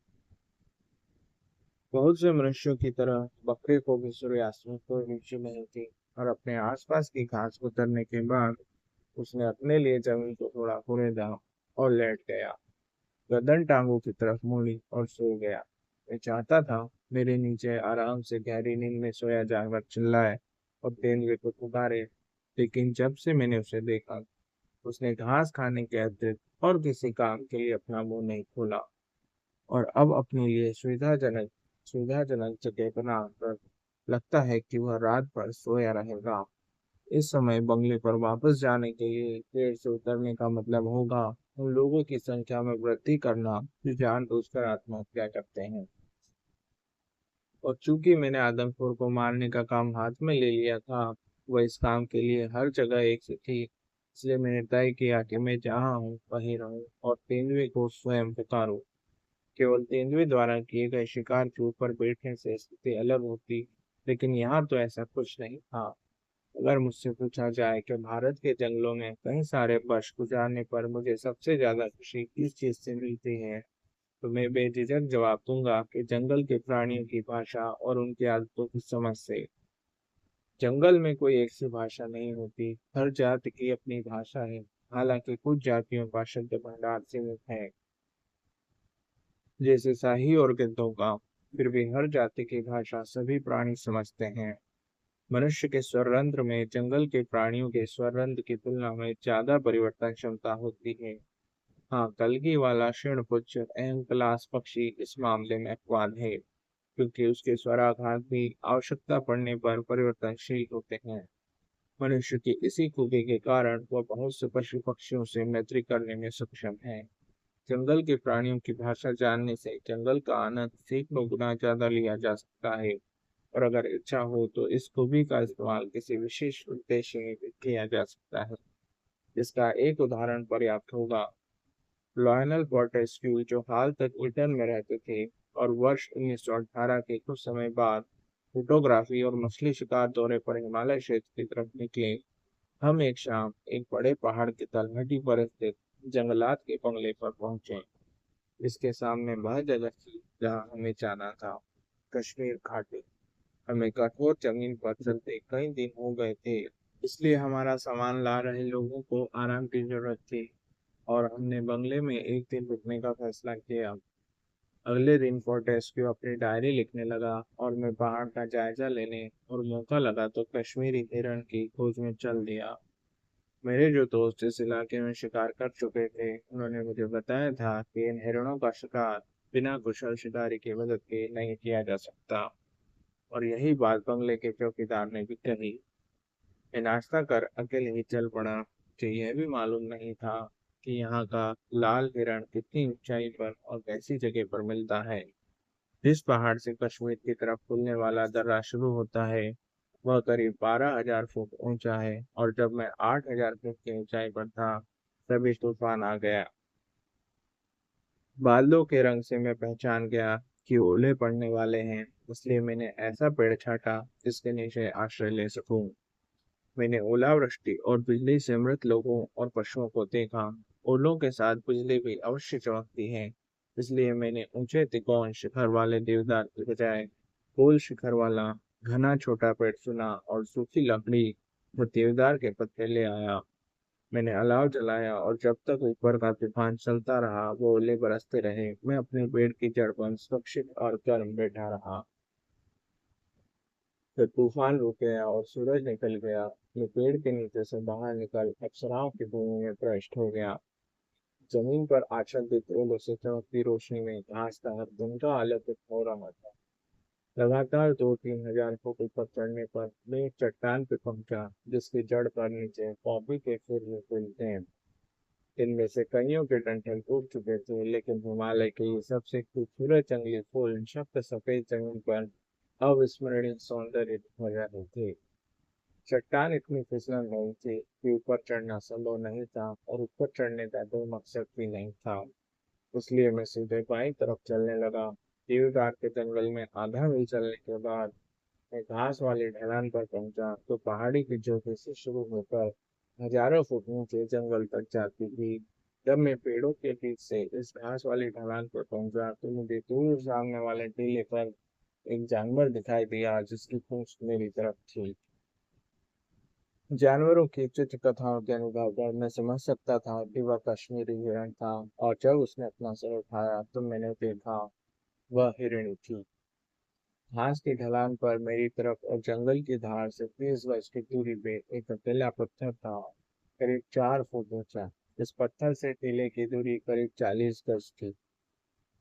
बहुत से मनुष्यों की तरह बकरे को भी सूर्यास्त में कोई रुचि नहीं थी, और अपने आसपास की घास उतरने के बाद उसने अपने लिए जमीन को थोड़ा कुरेदा और लेट गया। गर्दन टांगों की तरफ मोड़ी और सो गया। मैं चाहता था मेरे नीचे आराम से गहरी नींद में सोया जानवर चिल्लाए और तेंदुए को पुकारे, लेकिन जब से मैंने उसे देखा, उसने घास खाने के अतिरिक्त और किसी काम के लिए अपना मुंह नहीं खोला, और अब अपने लिए सुविधाजनक सुविधाजनक जगह बनाकर लगता है कि वह रात भर सोया रहेगा। इस समय बंगले पर वापस जाने के लिए पेड़ से उतरने का मतलब होगा उन लोगों की संख्या में वृद्धि करना जो जानबूझकर आत्महत्या करते हैं। और चूंकि मैंने आदमखोर को मारने का काम हाथ में ले लिया था, वह इस काम के लिए हर जगह एक से थी, इसलिए मैंने तय किया कि मैं जहाँ हूँ वहीं रहूं और तेंदुए को स्वयं पुकारूं। केवल तेंदुए द्वारा किए गए शिकार के ऊपर बैठने से स्थिति अलग होती, लेकिन यहाँ तो ऐसा कुछ नहीं था। अगर मुझसे पूछा जाए कि भारत के जंगलों में कई सारे वर्ष गुजारने पर मुझे सबसे ज्यादा खुशी किस चीज से मिलती है, तो मैं बेझिझक जवाब दूंगा कि जंगल के प्राणियों की भाषा और उनकी आदतों की समझ से। जंगल में कोई एक सी भाषा नहीं होती, हर जाति की अपनी भाषा है। हालांकि कुछ जातियों का शब्द भंडार सीमित है, जैसे शाही और गिद्धों का, फिर भी हर जाति की भाषा सभी प्राणी समझते हैं। मनुष्य के स्वरयंत्र में जंगल के प्राणियों के स्वरयंत्र की तुलना में ज्यादा परिवर्तन क्षमता होती है। हाँ, कलगी वाला शृणपुच्छ एंकलास पक्षी इस मामले में अपवाद है, क्योंकि उसके स्वराघात भी आवश्यकता पड़ने पर परिवर्तनशील होते हैं। मनुष्य की इसी खूबी के कारण वह बहुत से पशु पक्षियों से मैत्री करने में सक्षम है। जंगल के प्राणियों की भाषा जानने से जंगल का आनंद सैकड़ों गुना ज्यादा लिया जा सकता है। और अगर इच्छा हो तो इस खूबी का इस्तेमाल किसी विशेष उद्देश्य में भी किया जा सकता है। इसका एक उदाहरण पर्याप्त होगा। लॉयनल फॉर्टेस्क्यू, जो हाल तक ब्रिटेन में रहते थे और वर्ष 1918 के कुछ समय बाद फोटोग्राफी और मछली शिकार दौरे पर हिमालय क्षेत्र की तरफ निकले। हम एक शाम एक बड़े पहाड़ की तलहटी पर स्थित जंगलात के बंगले पर पहुंचे। इसके सामने वह जगह थी जहां हमें जाना था, कश्मीर घाटी। हमें कठोर जमीन पर चलते कई दिन हो गए थे, इसलिए हमारा सामान ला रहे लोगों को आराम की जरूरत थी और हमने बंगले में एक दिन रुकने का फैसला किया। अगले दिन फोर्टेस्क्यू अपनी डायरी लिखने लगा और मैं पहाड़ का जायजा लेने और मौका लगा तो कश्मीरी हिरण की खोज में चल दिया। मेरे जो दोस्त इस इलाके में शिकार कर चुके थे, उन्होंने मुझे बताया था कि इन हिरणों का शिकार बिना कुशल शिकारी की मदद के नहीं किया जा सकता। और यही बात बंगले के चौकीदार ने भी कही। मैं नाश्ता कर अकेले ही चल पड़ा। मुझे यह भी मालूम नहीं था कि यहाँ का लाल हिरण कितनी ऊंचाई पर और कैसी जगह पर मिलता है। जिस पहाड़ से कश्मीर की तरफ खुलने वाला दर्रा शुरू होता है, वह करीब 12,000 फुट ऊंचा है, और जब मैं 8,000 फुट की ऊंचाई पर था तभी तूफान आ गया। बादलों के रंग से मैं पहचान गया कि ओले पड़ने वाले हैं, इसलिए मैंने ऐसा पेड़ छाटा जिसके नीचे आश्रय ले सकूं। मैंने ओलावृष्टि और बिजली से मृत लोगों और पशुओं को देखा। ओलों के साथ बिजली भी अवश्य चमकती है, इसलिए मैंने ऊंचे तिकोन शिखर वाले देवदार के बजाय गोल शिखर वाला घना छोटा पेड़ चुना और सूखी लकड़ी व देवदार के पत्ते ले आया। मैंने अलाव जलाया और जब तक ऊपर का तूफान चलता रहा वो ओले बरसते रहे, मैं अपने पेड़ की जड़ पर सुरक्षित और गर्म बैठा रहा। फिर तूफान रुक गया और सूरज निकल गया। मैं पेड़ के नीचे से बाहर निकल अप्सराओं की भूमि में प्रविष्ट हो गया। जमीन पर आच्छादित ओलों से चमकती रोशनी में घास का हर तिनका आलोकित हो रहा था। लगातार 2-3 हजार फुट ऊपर चढ़ने पर मैं एक चट्टान पर पहुंचा, जिसकी जड़ पर नीचे पॉपी के फूल में फूल थे। इनमें से कईयों के डंठल टूट चुके थे, लेकिन हिमालय के ये सबसे खूबसूरत जंगली फूल शक्त सफेद जमीन पर अविस्मरणीय सौंदर्य दिखा रहे थे। चट्टान इतनी फिसलन नहीं थी कि ऊपर चढ़ना संभव नहीं था, और ऊपर चढ़ने का कोई मकसद भी नहीं था। इसलिए मैं सीधे बाईं तरफ चलने लगा। देवदार के जंगल में आधा मील चलने के बाद मैं घास वाली ढलान पर पहुंचा, तो पहाड़ी की चोटी से शुरू होकर हजारों फुट नीचे जंगल तक जाती थी। जब मैं पेड़ों के बीच से इस घास वाली ढलान पर पहुंचा तो मुझे दूर सामने वाले टीले पर एक जानवर दिखाई दिया, जिसकी पूंछ मेरी तरफ थी। जानवरों की चित्र कथाओं के अनुभव पर मैं समझ सकता था कि वह कश्मीरी हिरण था, और जब उसने अपना सर उठाया तो मैंने देखा वह हिरणी थी। घास की ढलान पर मेरी तरफ और जंगल की धार से 30 गज की दूरी पे एक अकेला पत्थर था, करीब 4 फुट ऊंचा। इस पत्थर से टीले की दूरी करीब 40 गज थी।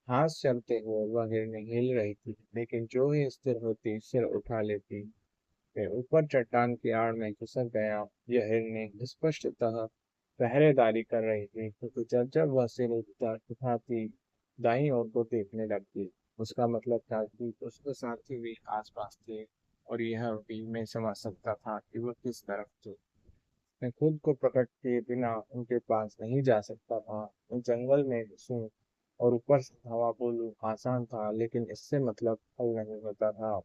घास चलते हुए वह हिरनी हिल रही थी, लेकिन जो ही स्थिर होती सिर उठा लेती। मैं ऊपर चट्टान की आड़ में घुसक गया। यह हिरनी स्पष्टतः पहरेदारी कर रही थी, क्योंकि जब जब वह सिर उठाती दाईं ओर को देखने लगती, उसका मतलब था कि उसके साथी भी आसपास थे, और यह भी मैं समझ सकता था कि वह किस तरफ थे। मैं खुद को प्रकट किए बिना उनके पास नहीं जा सकता था। उन जंगल में घुसूं और ऊपर से हवा बोलूं आसान था, लेकिन इससे मतलब हल नहीं होता था,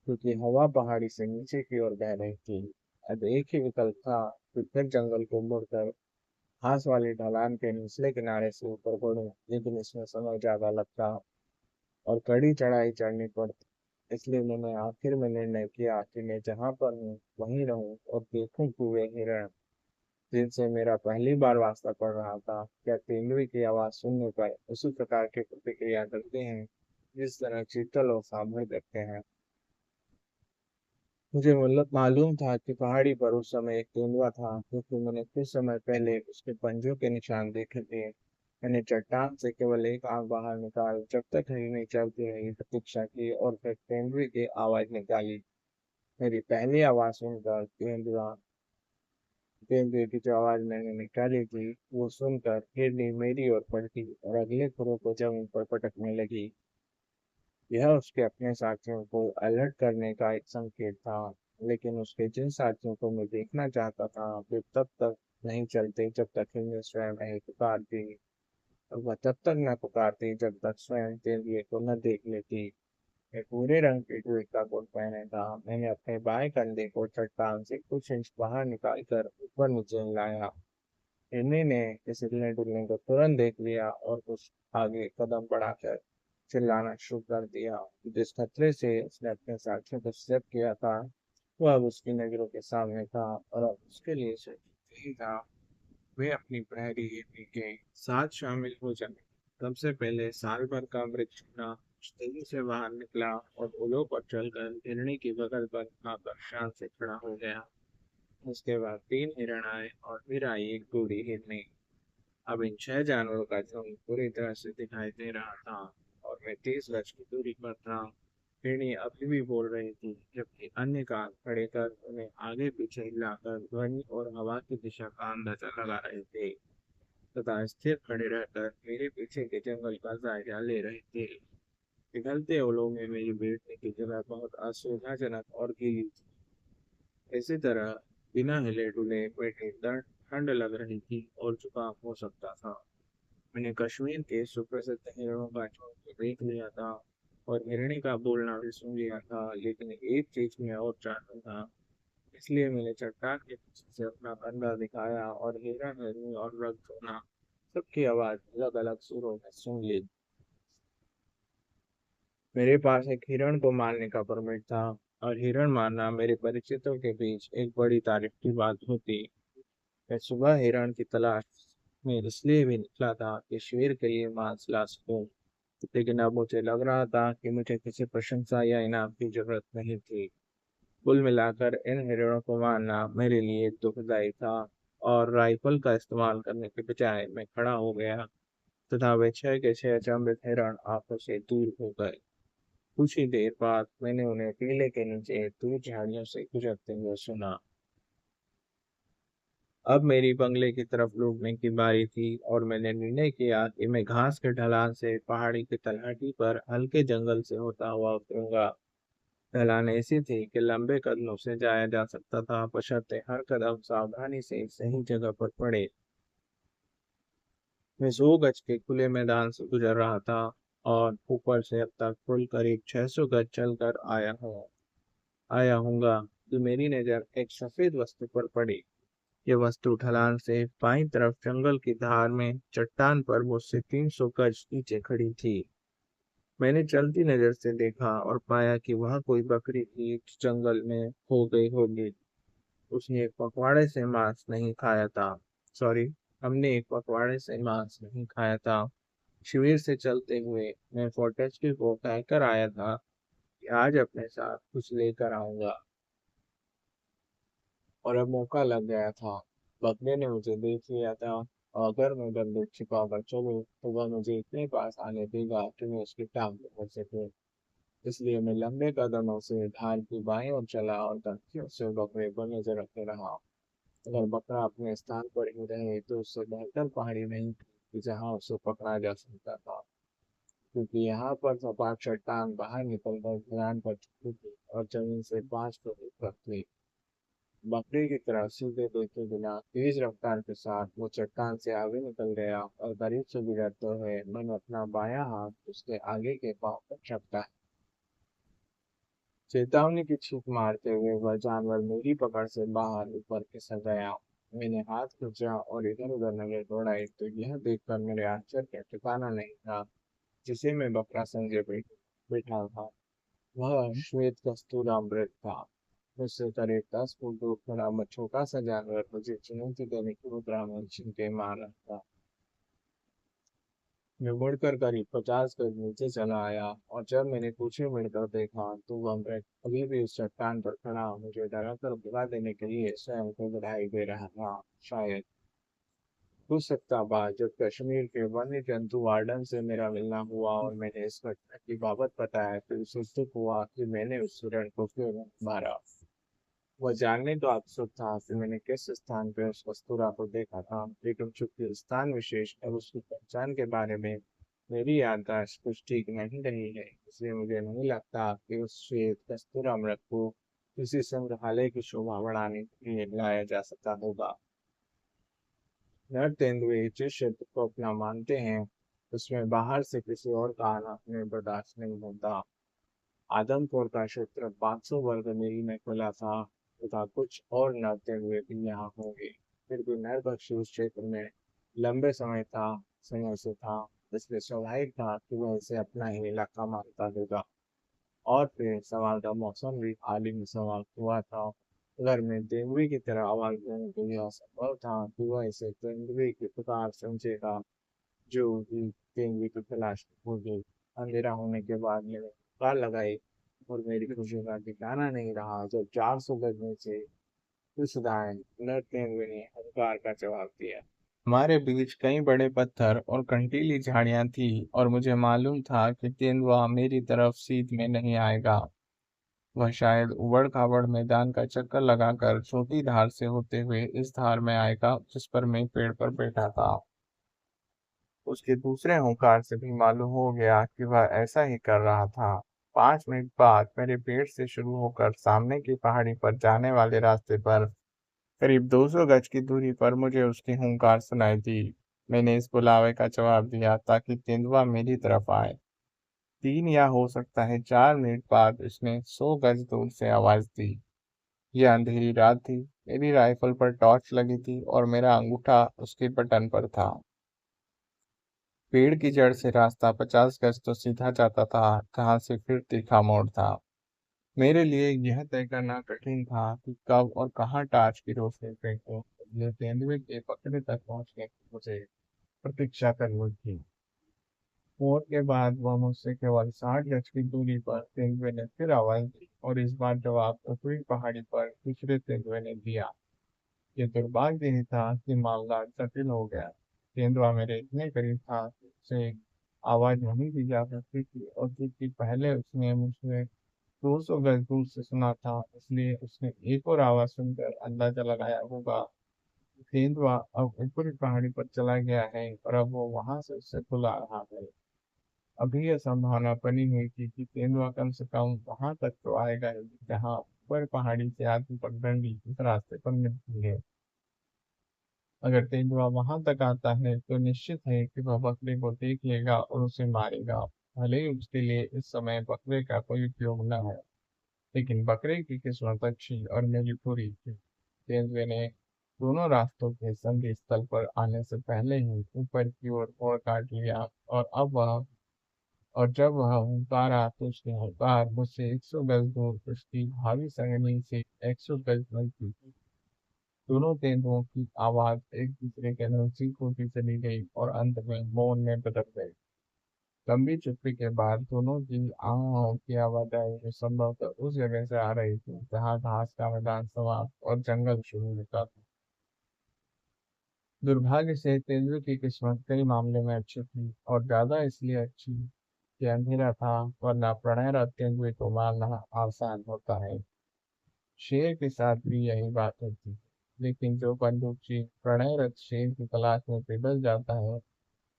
क्योंकि हवा पहाड़ी से नीचे की ओर बह रही थी। अब एक ही विकल्प था कि फिर जंगल को मुड़कर घास वाली ढलान के निचले किनारे से ऊपर बढ़ूं, लेकिन इसमें समय ज्यादा लगता और कड़ी चढ़ाई चढ़नी पड़ती। इसलिए मैंने आखिर में निर्णय किया कि मैं जहाँ पर हूँ वहीं रहूं और देखूं कि वे हिरण जिनसे मेरा पहली बार वास्ता पड़ रहा था क्या तेंदुए की आवाज सुनने पर उसी प्रकार की प्रतिक्रिया करते हैं जिस तरह चीतल और सांभर करते हैं। मुझे मतलब मालूम था कि पहाड़ी पर उस समय एक तेंदुआ था क्योंकि मैंने कुछ समय पहले उसके पंजों के निशान देखे थे। मैंने चट्टान से केवल एक आंख बाहर निकाल जब तक हिरनी चलती रही प्रतीक्षा की और फिर तेंदुए की आवाज निकाली। मेरी पहली आवाज सुनकर तेंदुए की जो आवाज मैंने निकाली थी वो सुनकर हिरनी मेरी ओर पलटी और अगले खुरों को जमीन पर पटकने लगी। यह उसके अपने साथियों को अलर्ट करने का एक संकेत था, लेकिन उसके जिन साथियों को मैं देखना चाहता था वे तब तक नहीं चलते जब तक हिरनी स्वयं नहीं पुकारती, और वह तब तक न पुकारती जब तक स्वयं तेंदुए को न देख लेती। मैं भूरे रंग के ट्वीट का कोट पहने था। मैंने अपने बाएं कंधे को चट्टान से कुछ इंच बाहर निकालकर ऊपर नीचे हिलाया। हिरनी ने इस हिलने डुलने को तुरंत देख लिया और कुछ आगे कदम बढ़ाकर चिल्लाना शुरू कर दिया। जिस खतरे से उसने अपने साथियों को स्टेप किया था वह अब उसकी नजरों के सामने था और अब उसके लिए सिर्फ यही था वे अपनी प्रहरी हिरनी के साथ शामिल हो जाए। सबसे पहले साल भर का वृक्ष चुना तेजी से बाहर निकला और पुलों पर चलकर हिरनी की बगल पर आकर शान से खड़ा हो गया। उसके बाद 3 हिरण आए और फिर आई एक बूढ़ी हिरनी। अब इन 6 जानवरों का झुंड पूरी तरह से दिखाई दे रहा था और मैं 30 गज की दूरी पर था। हिरनी अभी भी बोल रही थी जबकि अन्य कान खड़े कर उन्हें आगे पीछे हिलाकर ध्वनि और हवा की दिशा का अंदाजा लगा रहे थे तथा स्थिर खड़े रहकर मेरे पीछे के जंगल का जायजा ले रहे थे। पिघलते ओलों में मेरी बैठने की जगह बहुत असुविधाजनक और गीली थी। इसी तरह बिना हिले डुले बैठे दर्द ठंड लग रही थी और जुकाम हो सकता था। मैंने कश्मीर के सुप्रसिद्ध हिरणों का झुंड तो देख लिया था और हिरणी का बोलना भी सुन लिया था, लेकिन एक चीज में और चाहता था। इसलिए मैंने चट्टान के पीछे से अपना कंधा दिखाया और हिरण हिरनी और रग सुना सबकी आवाज अलग अलग सुरों में सुन ली। मेरे पास एक हिरण को मारने का परमिट था और हिरण मारना मेरे परिचितों के बीच एक बड़ी तारीफ की बात होती। मैं सुबह हिरण की तलाश में इसलिए भी निकला था कि शेर के लिए मांस ला सकूं, लेकिन अब मुझे लग रहा था कि मुझे किसी प्रशंसा या इनाम की जरूरत नहीं थी। कुल मिलाकर इन हिरणों को मारना मेरे लिए दुखदायी था और राइफल का इस्तेमाल करने के बजाय मैं खड़ा हो गया तथा वे 6 के 6 अचंभित हिरण आपस से दूर हो गए। कुछ ही देर बाद मैंने उन्हें टीले के नीचे दूर झाड़ियों से गुजरते हुए सुना। अब मेरी बंगले की तरफ लौटने की बारी थी और मैंने निर्णय किया कि मैं घास के ढलान से पहाड़ी की तलहटी पर हल्के जंगल से होता हुआ उतरूंगा। ढलान ऐसी थी कि लंबे कदमों से जाया जा सकता था बशर्ते हर कदम सावधानी से सही जगह पर पड़े। मैं 100 गज के खुले मैदान से गुजर रहा था और ऊपर से अब तक कुल करीब 600 गज चलकर आया हूँगा कि मेरी नजर एक सफेद वस्तु पर पड़ी। ये वस्तु ढलान से बाईं तरफ जंगल की धार में चट्टान पर मुझसे 300 गज नीचे खड़ी थी। मैंने चलती नजर से देखा और पाया कि वह कोई बकरी थी जो जंगल में हो गई होगी। उसने एक पखवाड़े से मांस नहीं खाया था। सॉरी, हमने एक पखवाड़े से मांस नहीं खाया था। शिविर से चलते हुए मैं फोर्टेस्क्यू को कहकर आया था कि आज अपने साथ कुछ लेकर आऊंगा और अब मौका लग गया था। बकरे ने मुझे देख लिया था और अगर मैं बंदूक छिपाकर चलूं तो वह मुझे इतने पास आने देगा कि मैं उसकी टांग पकड़ सकूं। इसलिए मैं लंबे कदमों से ढाल की बाएं ओर चला और तकियों से बकरे पर नजर रखे रहा। अगर बकरा अपने स्थान पर ही रहे तो उससे बेहतर पहाड़ी नहीं थी कि जहां उसे पकड़ा जा सकता था, क्योंकि यहाँ पर सपाट चट्टान बाहर निकलकर ढलान पर चुकी थी और जमीन से 5 फुट ऊपर थी। बकरी की तरह सीधे देखे बिना तेज रफ्तार के साथ वो चट्टान से आगे निकल गया और करीब से गुजरते हुए मैंने अपना बायां हाथ उसके आगे के पांव पर चपटा। चेतावनी की चीख मारते हुए वह जानवर मेरी पकड़ से बाहर ऊपर खिसक गया। मैंने हाथ खींचा और इधर उधर नजर दौड़ाई तो यह देखकर मेरे आश्चर्य का ठिकाना नहीं था जिसे मैं बकरा समझे बैठा था। वह श्वेत कस्तूरामृत था। मुझसे करीब 10 फुट दूर खड़ा वह छोटा सा जानवर मुझे चुनौती देने की मुद्रा में छींटे मार रहा था। मैं मुड़कर करीब 50 गज नीचे चला आया और जब मैंने पीछे मुड़कर देखा तो वह मृग अभी भी उस चट्टान पर खड़ा मुझे डराकर भगा देने के लिए स्वयं को बधाई दे रहा था। शायद कुछ सप्ताह बाद जब कश्मीर के वन्य जंतु वार्डन से मेरा मिलना हुआ और मैंने इस घटना की बाबत बताया तो उसे दुख हुआ कि मैंने उस हिरण को क्यों नहीं मारा। वह जानने तो उत्सुक था कि मैंने किस स्थान पर उस कस्तूरा को देखा था, लेकिन चूंकि स्थान विशेष और उसकी पहचान के बारे में मेरी याददाश्त कुछ ठीक नहीं रही है, इसलिए मुझे नहीं लगता कि उस श्वेत कस्तूरा मृग को किसी संग्रहालय की शोभा बढ़ाने के लिए लाया जा सकता होगा। नर तेंदुए जिस क्षेत्र को अपना मानते हैं उसमें बाहर से किसी और का आना उन्हें बर्दाश्त नहीं होता। आदमपुर का क्षेत्र 500 वर्ग मील में खुला था तथा कुछ और नर तेंदुए भी यहाँ होंगे। फिर भी नर पक्षी उस क्षेत्र में लंबे समय से था, इसलिए स्वाभाविक था कि वह इसे अपना ही इलाका मानता होगा। और फिर सवाल का मौसम भी हाल ही में समाप्त हुआ था। अगर मैं तेंदुए की तरह आवाज देने के लिए असंभव था कि वह इसे तेंदुए की पुकार समझेगा जो भी तेंदुए की तलाश होगी। अंधेरा होने के बाद मैंने पुकार लगाई और मेरी खुशी का ठिकाना नहीं रहा जब 400 गज में से उस दाएं नर तेंदुए ने हंकार का जवाब दिया। हमारे बीच कई बड़े पत्थर और कंटीली झाड़ियां थी और मुझे मालूम था कि तेंदुआ मेरी तरफ सीध में नहीं आएगा। वह शायद उबड़ खाबड़ मैदान का चक्कर लगाकर छोटी धार से होते हुए इस धार में आएगा जिस पर मैं पेड़ पर बैठा था। उसके दूसरे हुंकार से भी मालूम हो गया कि वह ऐसा ही कर रहा था। 5 मिनट बाद मेरे पेड़ से शुरू होकर सामने की पहाड़ी पर जाने वाले रास्ते पर करीब 200 गज की दूरी पर मुझे उसकी हुंकार सुनाई दी। मैंने इस बुलावे का जवाब दिया ताकि तेंदुआ मेरी तरफ आए। 3 या हो सकता है 4 मिनट बाद उसने 100 गज दूर से आवाज दी। यह अंधेरी रात थी। मेरी राइफल पर टॉर्च लगी थी और मेरा अंगूठा उसके बटन पर था। पेड़ की जड़ से रास्ता 50 गज तो सीधा जाता था जहां से फिर तीखा मोड़ था। मेरे लिए यह तय करना कठिन था कि कब और कहाँ टार्च की रोशनी फेंकूं। इसलिए तेंदुए के पकड़े तक पहुंचने की मुझे प्रतीक्षा करनी थी। मोड़ के बाद वह मुझसे केवल 60 गज की दूरी पर तेंदुए ने फिर आवाज दी और इस बार जवाब ऊपरी पहाड़ी पर दूसरे तेंदुए ने दिया। ये दुर्भाग्य ही था कि मामला जटिल हो गया। तेंदुआ मेरे इतने करीब था कि उसे आवाज नहीं दी जा सकती थी और क्योंकि पहले उसने मुझे 200 गज दूर से सुना था इसलिए उसने एक और आवाज सुनकर अंदाजा लगाया होगा कि तेंदुआ अब ऊपरी पहाड़ी पर चला गया है और अब वो वहां से उससे बुला रहा है। अभी यह संभावना बनी हुई थी कि तेंदुआ कम से कम वहां तक तो आएगा ही जहाँ ऊपर पहाड़ी से आगे पगडंडी इस रास्ते पर मिलती है। अगर तेंदुआ वहां तक आता है तो निश्चित है कि वह बकरे को देख लेगा और उसे मारेगा, भले ही उसके लिए इस समय बकरे का कोई उपयोग न हो। लेकिन बकरे की किस्मत अच्छी और मेरी बुरी थी। तेंदुए ने दोनों रास्तों के संधि स्थल पर आने से पहले ही ऊपर की ओर मोड़ काट लिया और जब वह हुंकारा तो उसकी हुंकार मुझसे 100 गज दूर उसकी भावी संगनी से 100 गज नजदीक थी। दोनों तेंदुओं की आवाज एक दूसरे के नजदीक होती चली गई और अंत में मौन में बदल गई। लंबी चुप्पी के बाद दोनों की आहों की आवाजाही जो संभवतः उस जगह से आ रही थी जहाँ घास का मैदान समाप्त और जंगल शुरू होता था। दुर्भाग्य से तेंदुए की किस्मत कई मामले में अच्छी थी और ज्यादा इसलिए अच्छी कि अंधेरा था, वरना प्रणयरत तेंदुए को मारना आसान होता है। शेर के साथ भी यही बात होती है। लेकिन जो बंदूकची प्रणयरत शेर की तलाश में पिघल जाता है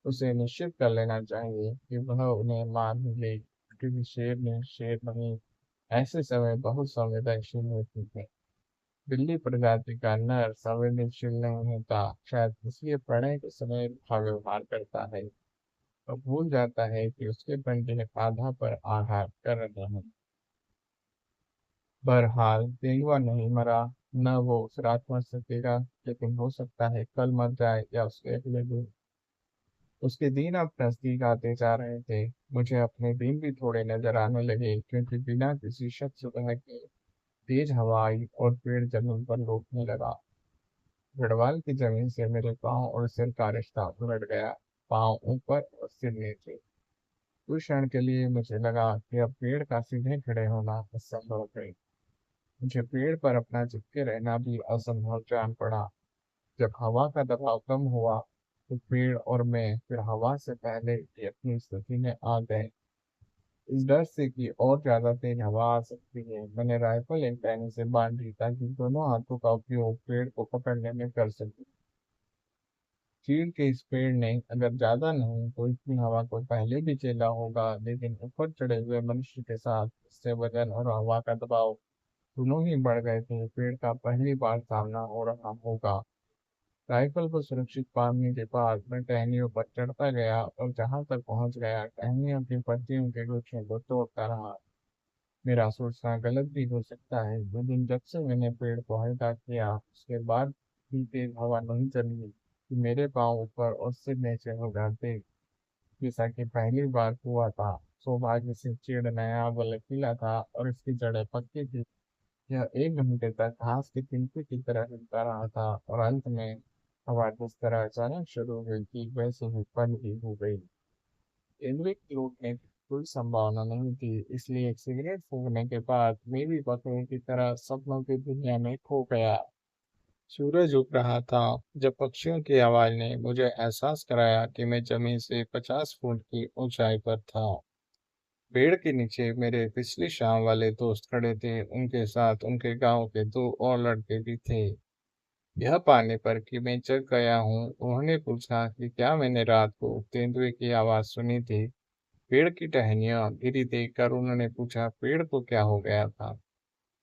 उसे निश्चित कर लेना चाहिए कि वह उन्हें मार ही ले, क्योंकि शेर नहीं ऐसे समय बहुत संवेदनशील होती है। बिल्ली प्रजाति का नर संवेदनशील नहीं होता, शायद इसलिए प्रणय के समय रूखा व्यवहार करता है और भूल जाता है कि उसके पंजे बाधा पर आघात कर रहे हैं। बहरहाल तेंदुआ नहीं मरा, न वो उस रात मर सकेगा, लेकिन हो सकता है कल मर जाए या उसके अगले दिन। उसके दिन अब नजदीक आते जा रहे थे। मुझे अपने दिन भी थोड़े नजर आने लगे, क्योंकि बिना किसी शक सुबह के तेज हवा आई और पेड़ जमीन पर लौटने लगा। गढ़वाल की जमीन से मेरे पाँव और सिर का रिश्ता उलट गया। पाँव ऊपर और सिर नीचे। कुछ क्षण के लिए मुझे लगा कि अब पेड़ का सीधे खड़े होना असंभव है। मुझे पेड़ पर अपना चिपके रहना भी असंभव जान पड़ा। जब हवा का दबाव कम हुआ तो पेड़ और मैं फिर हवा से पहले ही अपनी स्थिति में आ गए। इस डर से कि और ज्यादा तेज हवा आ सकती है, मैंने राइफल एक टहनी से बांध दी ताकि दोनों हाथों का उपयोग पेड़ को पकड़ने में कर सकूं। चीड़ के इस पेड़ ने अगर ज्यादा नहीं तो इतनी हवा को पहले भी झेला होगा, लेकिन ऊपर चढ़े हुए मनुष्य के साथ इससे वजन और हवा का दबाव दोनों ही बढ़ गए थे। पेड़ का पहली बार सामना हो रहा होगा। राइफल को सुरक्षित पाने के बाद मैं टहनियों पर चढ़ता गया और जहां तक पहुंच गया टहनियों की पत्तियों के गुच्छों को तोड़ता रहा। मेरा सोचना गलत भी हो सकता है, लेकिन जब से मैंने पेड़ को हल्का किया उसके बाद भी तेज हवा नहीं चली कि मेरे पाँव ऊपर और सिर नीचे हो जाते, जैसा कि पहली बार हुआ था। सौभाग्य से चीड़ नया व लचीला था और इसकी जड़ें पक्की थी। यह 1 घंटे तक घास की तिनके की तरह हिलता रहा था और अंत में हवा जिस तरह अचानक शुरू हुई थी वैसे ही बंद भी हो गई। तेंदुए की लूटने की कोई संभावना नहीं थी, इसलिए एक सिगरेट फूकने के बाद मैं भी पक्षियों की तरह सपनों की दुनिया में खो गया। सूरज उग रहा था जब पक्षियों की आवाज ने मुझे एहसास कराया कि मैं जमीन से 50 फुट की ऊंचाई पर था। पेड़ के नीचे मेरे पिछली शाम वाले दोस्त खड़े थे, उनके साथ उनके गांव के 2 और लड़के भी थे। यह पाने पर कि मैं जग गया हूँ, उन्होंने पूछा कि क्या मैंने रात को तेंदुए की आवाज सुनी थी। पेड़ की टहनियाँ गिरी देखकर उन्होंने पूछा पेड़ को क्या हो गया था।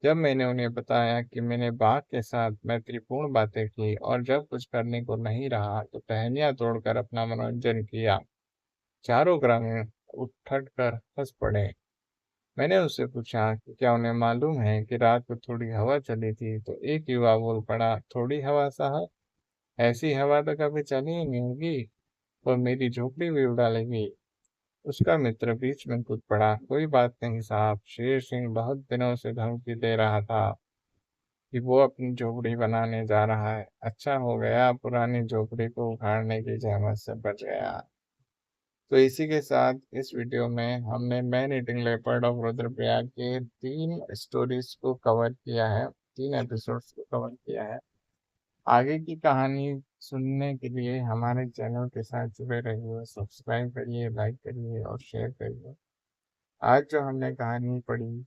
जब मैंने उन्हें बताया कि मैंने बाघ के साथ मैत्रीपूर्ण बातें की और जब कुछ करने को नहीं रहा तो टहनियाँ तोड़कर अपना मनोरंजन किया, चारों ग्रामीण उठट कर हंस पड़े। मैंने उससे पूछा कि क्या उन्हें मालूम है कि रात को थोड़ी हवा चली थी, तो एक युवा बोल पड़ा, थोड़ी हवा साहब, ऐसी हवा तो कभी चली ही नहीं होगी, और मेरी झोपड़ी भी उड़ा लेगी। उसका मित्र बीच में कूद पड़ा, कोई बात नहीं साहब, शेर सिंह बहुत दिनों से धमकी दे रहा था कि वो अपनी झोपड़ी बनाने जा रहा है। अच्छा हो गया पुरानी झोपड़ी को उखाड़ने की जहमत से बच गया। तो इसी के साथ इस वीडियो में हमने man eating leopard of Rudraprayag के 3 स्टोरीज को कवर किया है, 3 एपिसोड्स को कवर किया है। आगे की कहानी सुनने के लिए हमारे चैनल के साथ जुड़े रहिए, सब्सक्राइब करिए, लाइक करिए और शेयर करिए। आज जो हमने कहानी पढ़ी,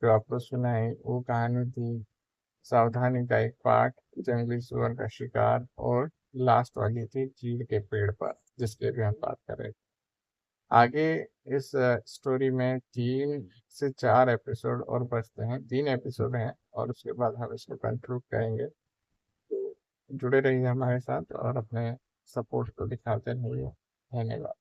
जो आपको सुनाई, वो कहानी थी सावधानी का एक पाठ, जंगली सुअर का शिकार, और लास्ट वाली थी चीड़ के पेड़ पर, जिसके भी हम बात कर रहे थे। आगे इस स्टोरी में 3 से 4 एपिसोड और बचते हैं, 3 एपिसोड हैं और उसके बाद हम इसको कंक्लूड करेंगे। तो जुड़े रहिए हमारे साथ और अपने सपोर्ट को दिखाते रहिए। धन्यवाद।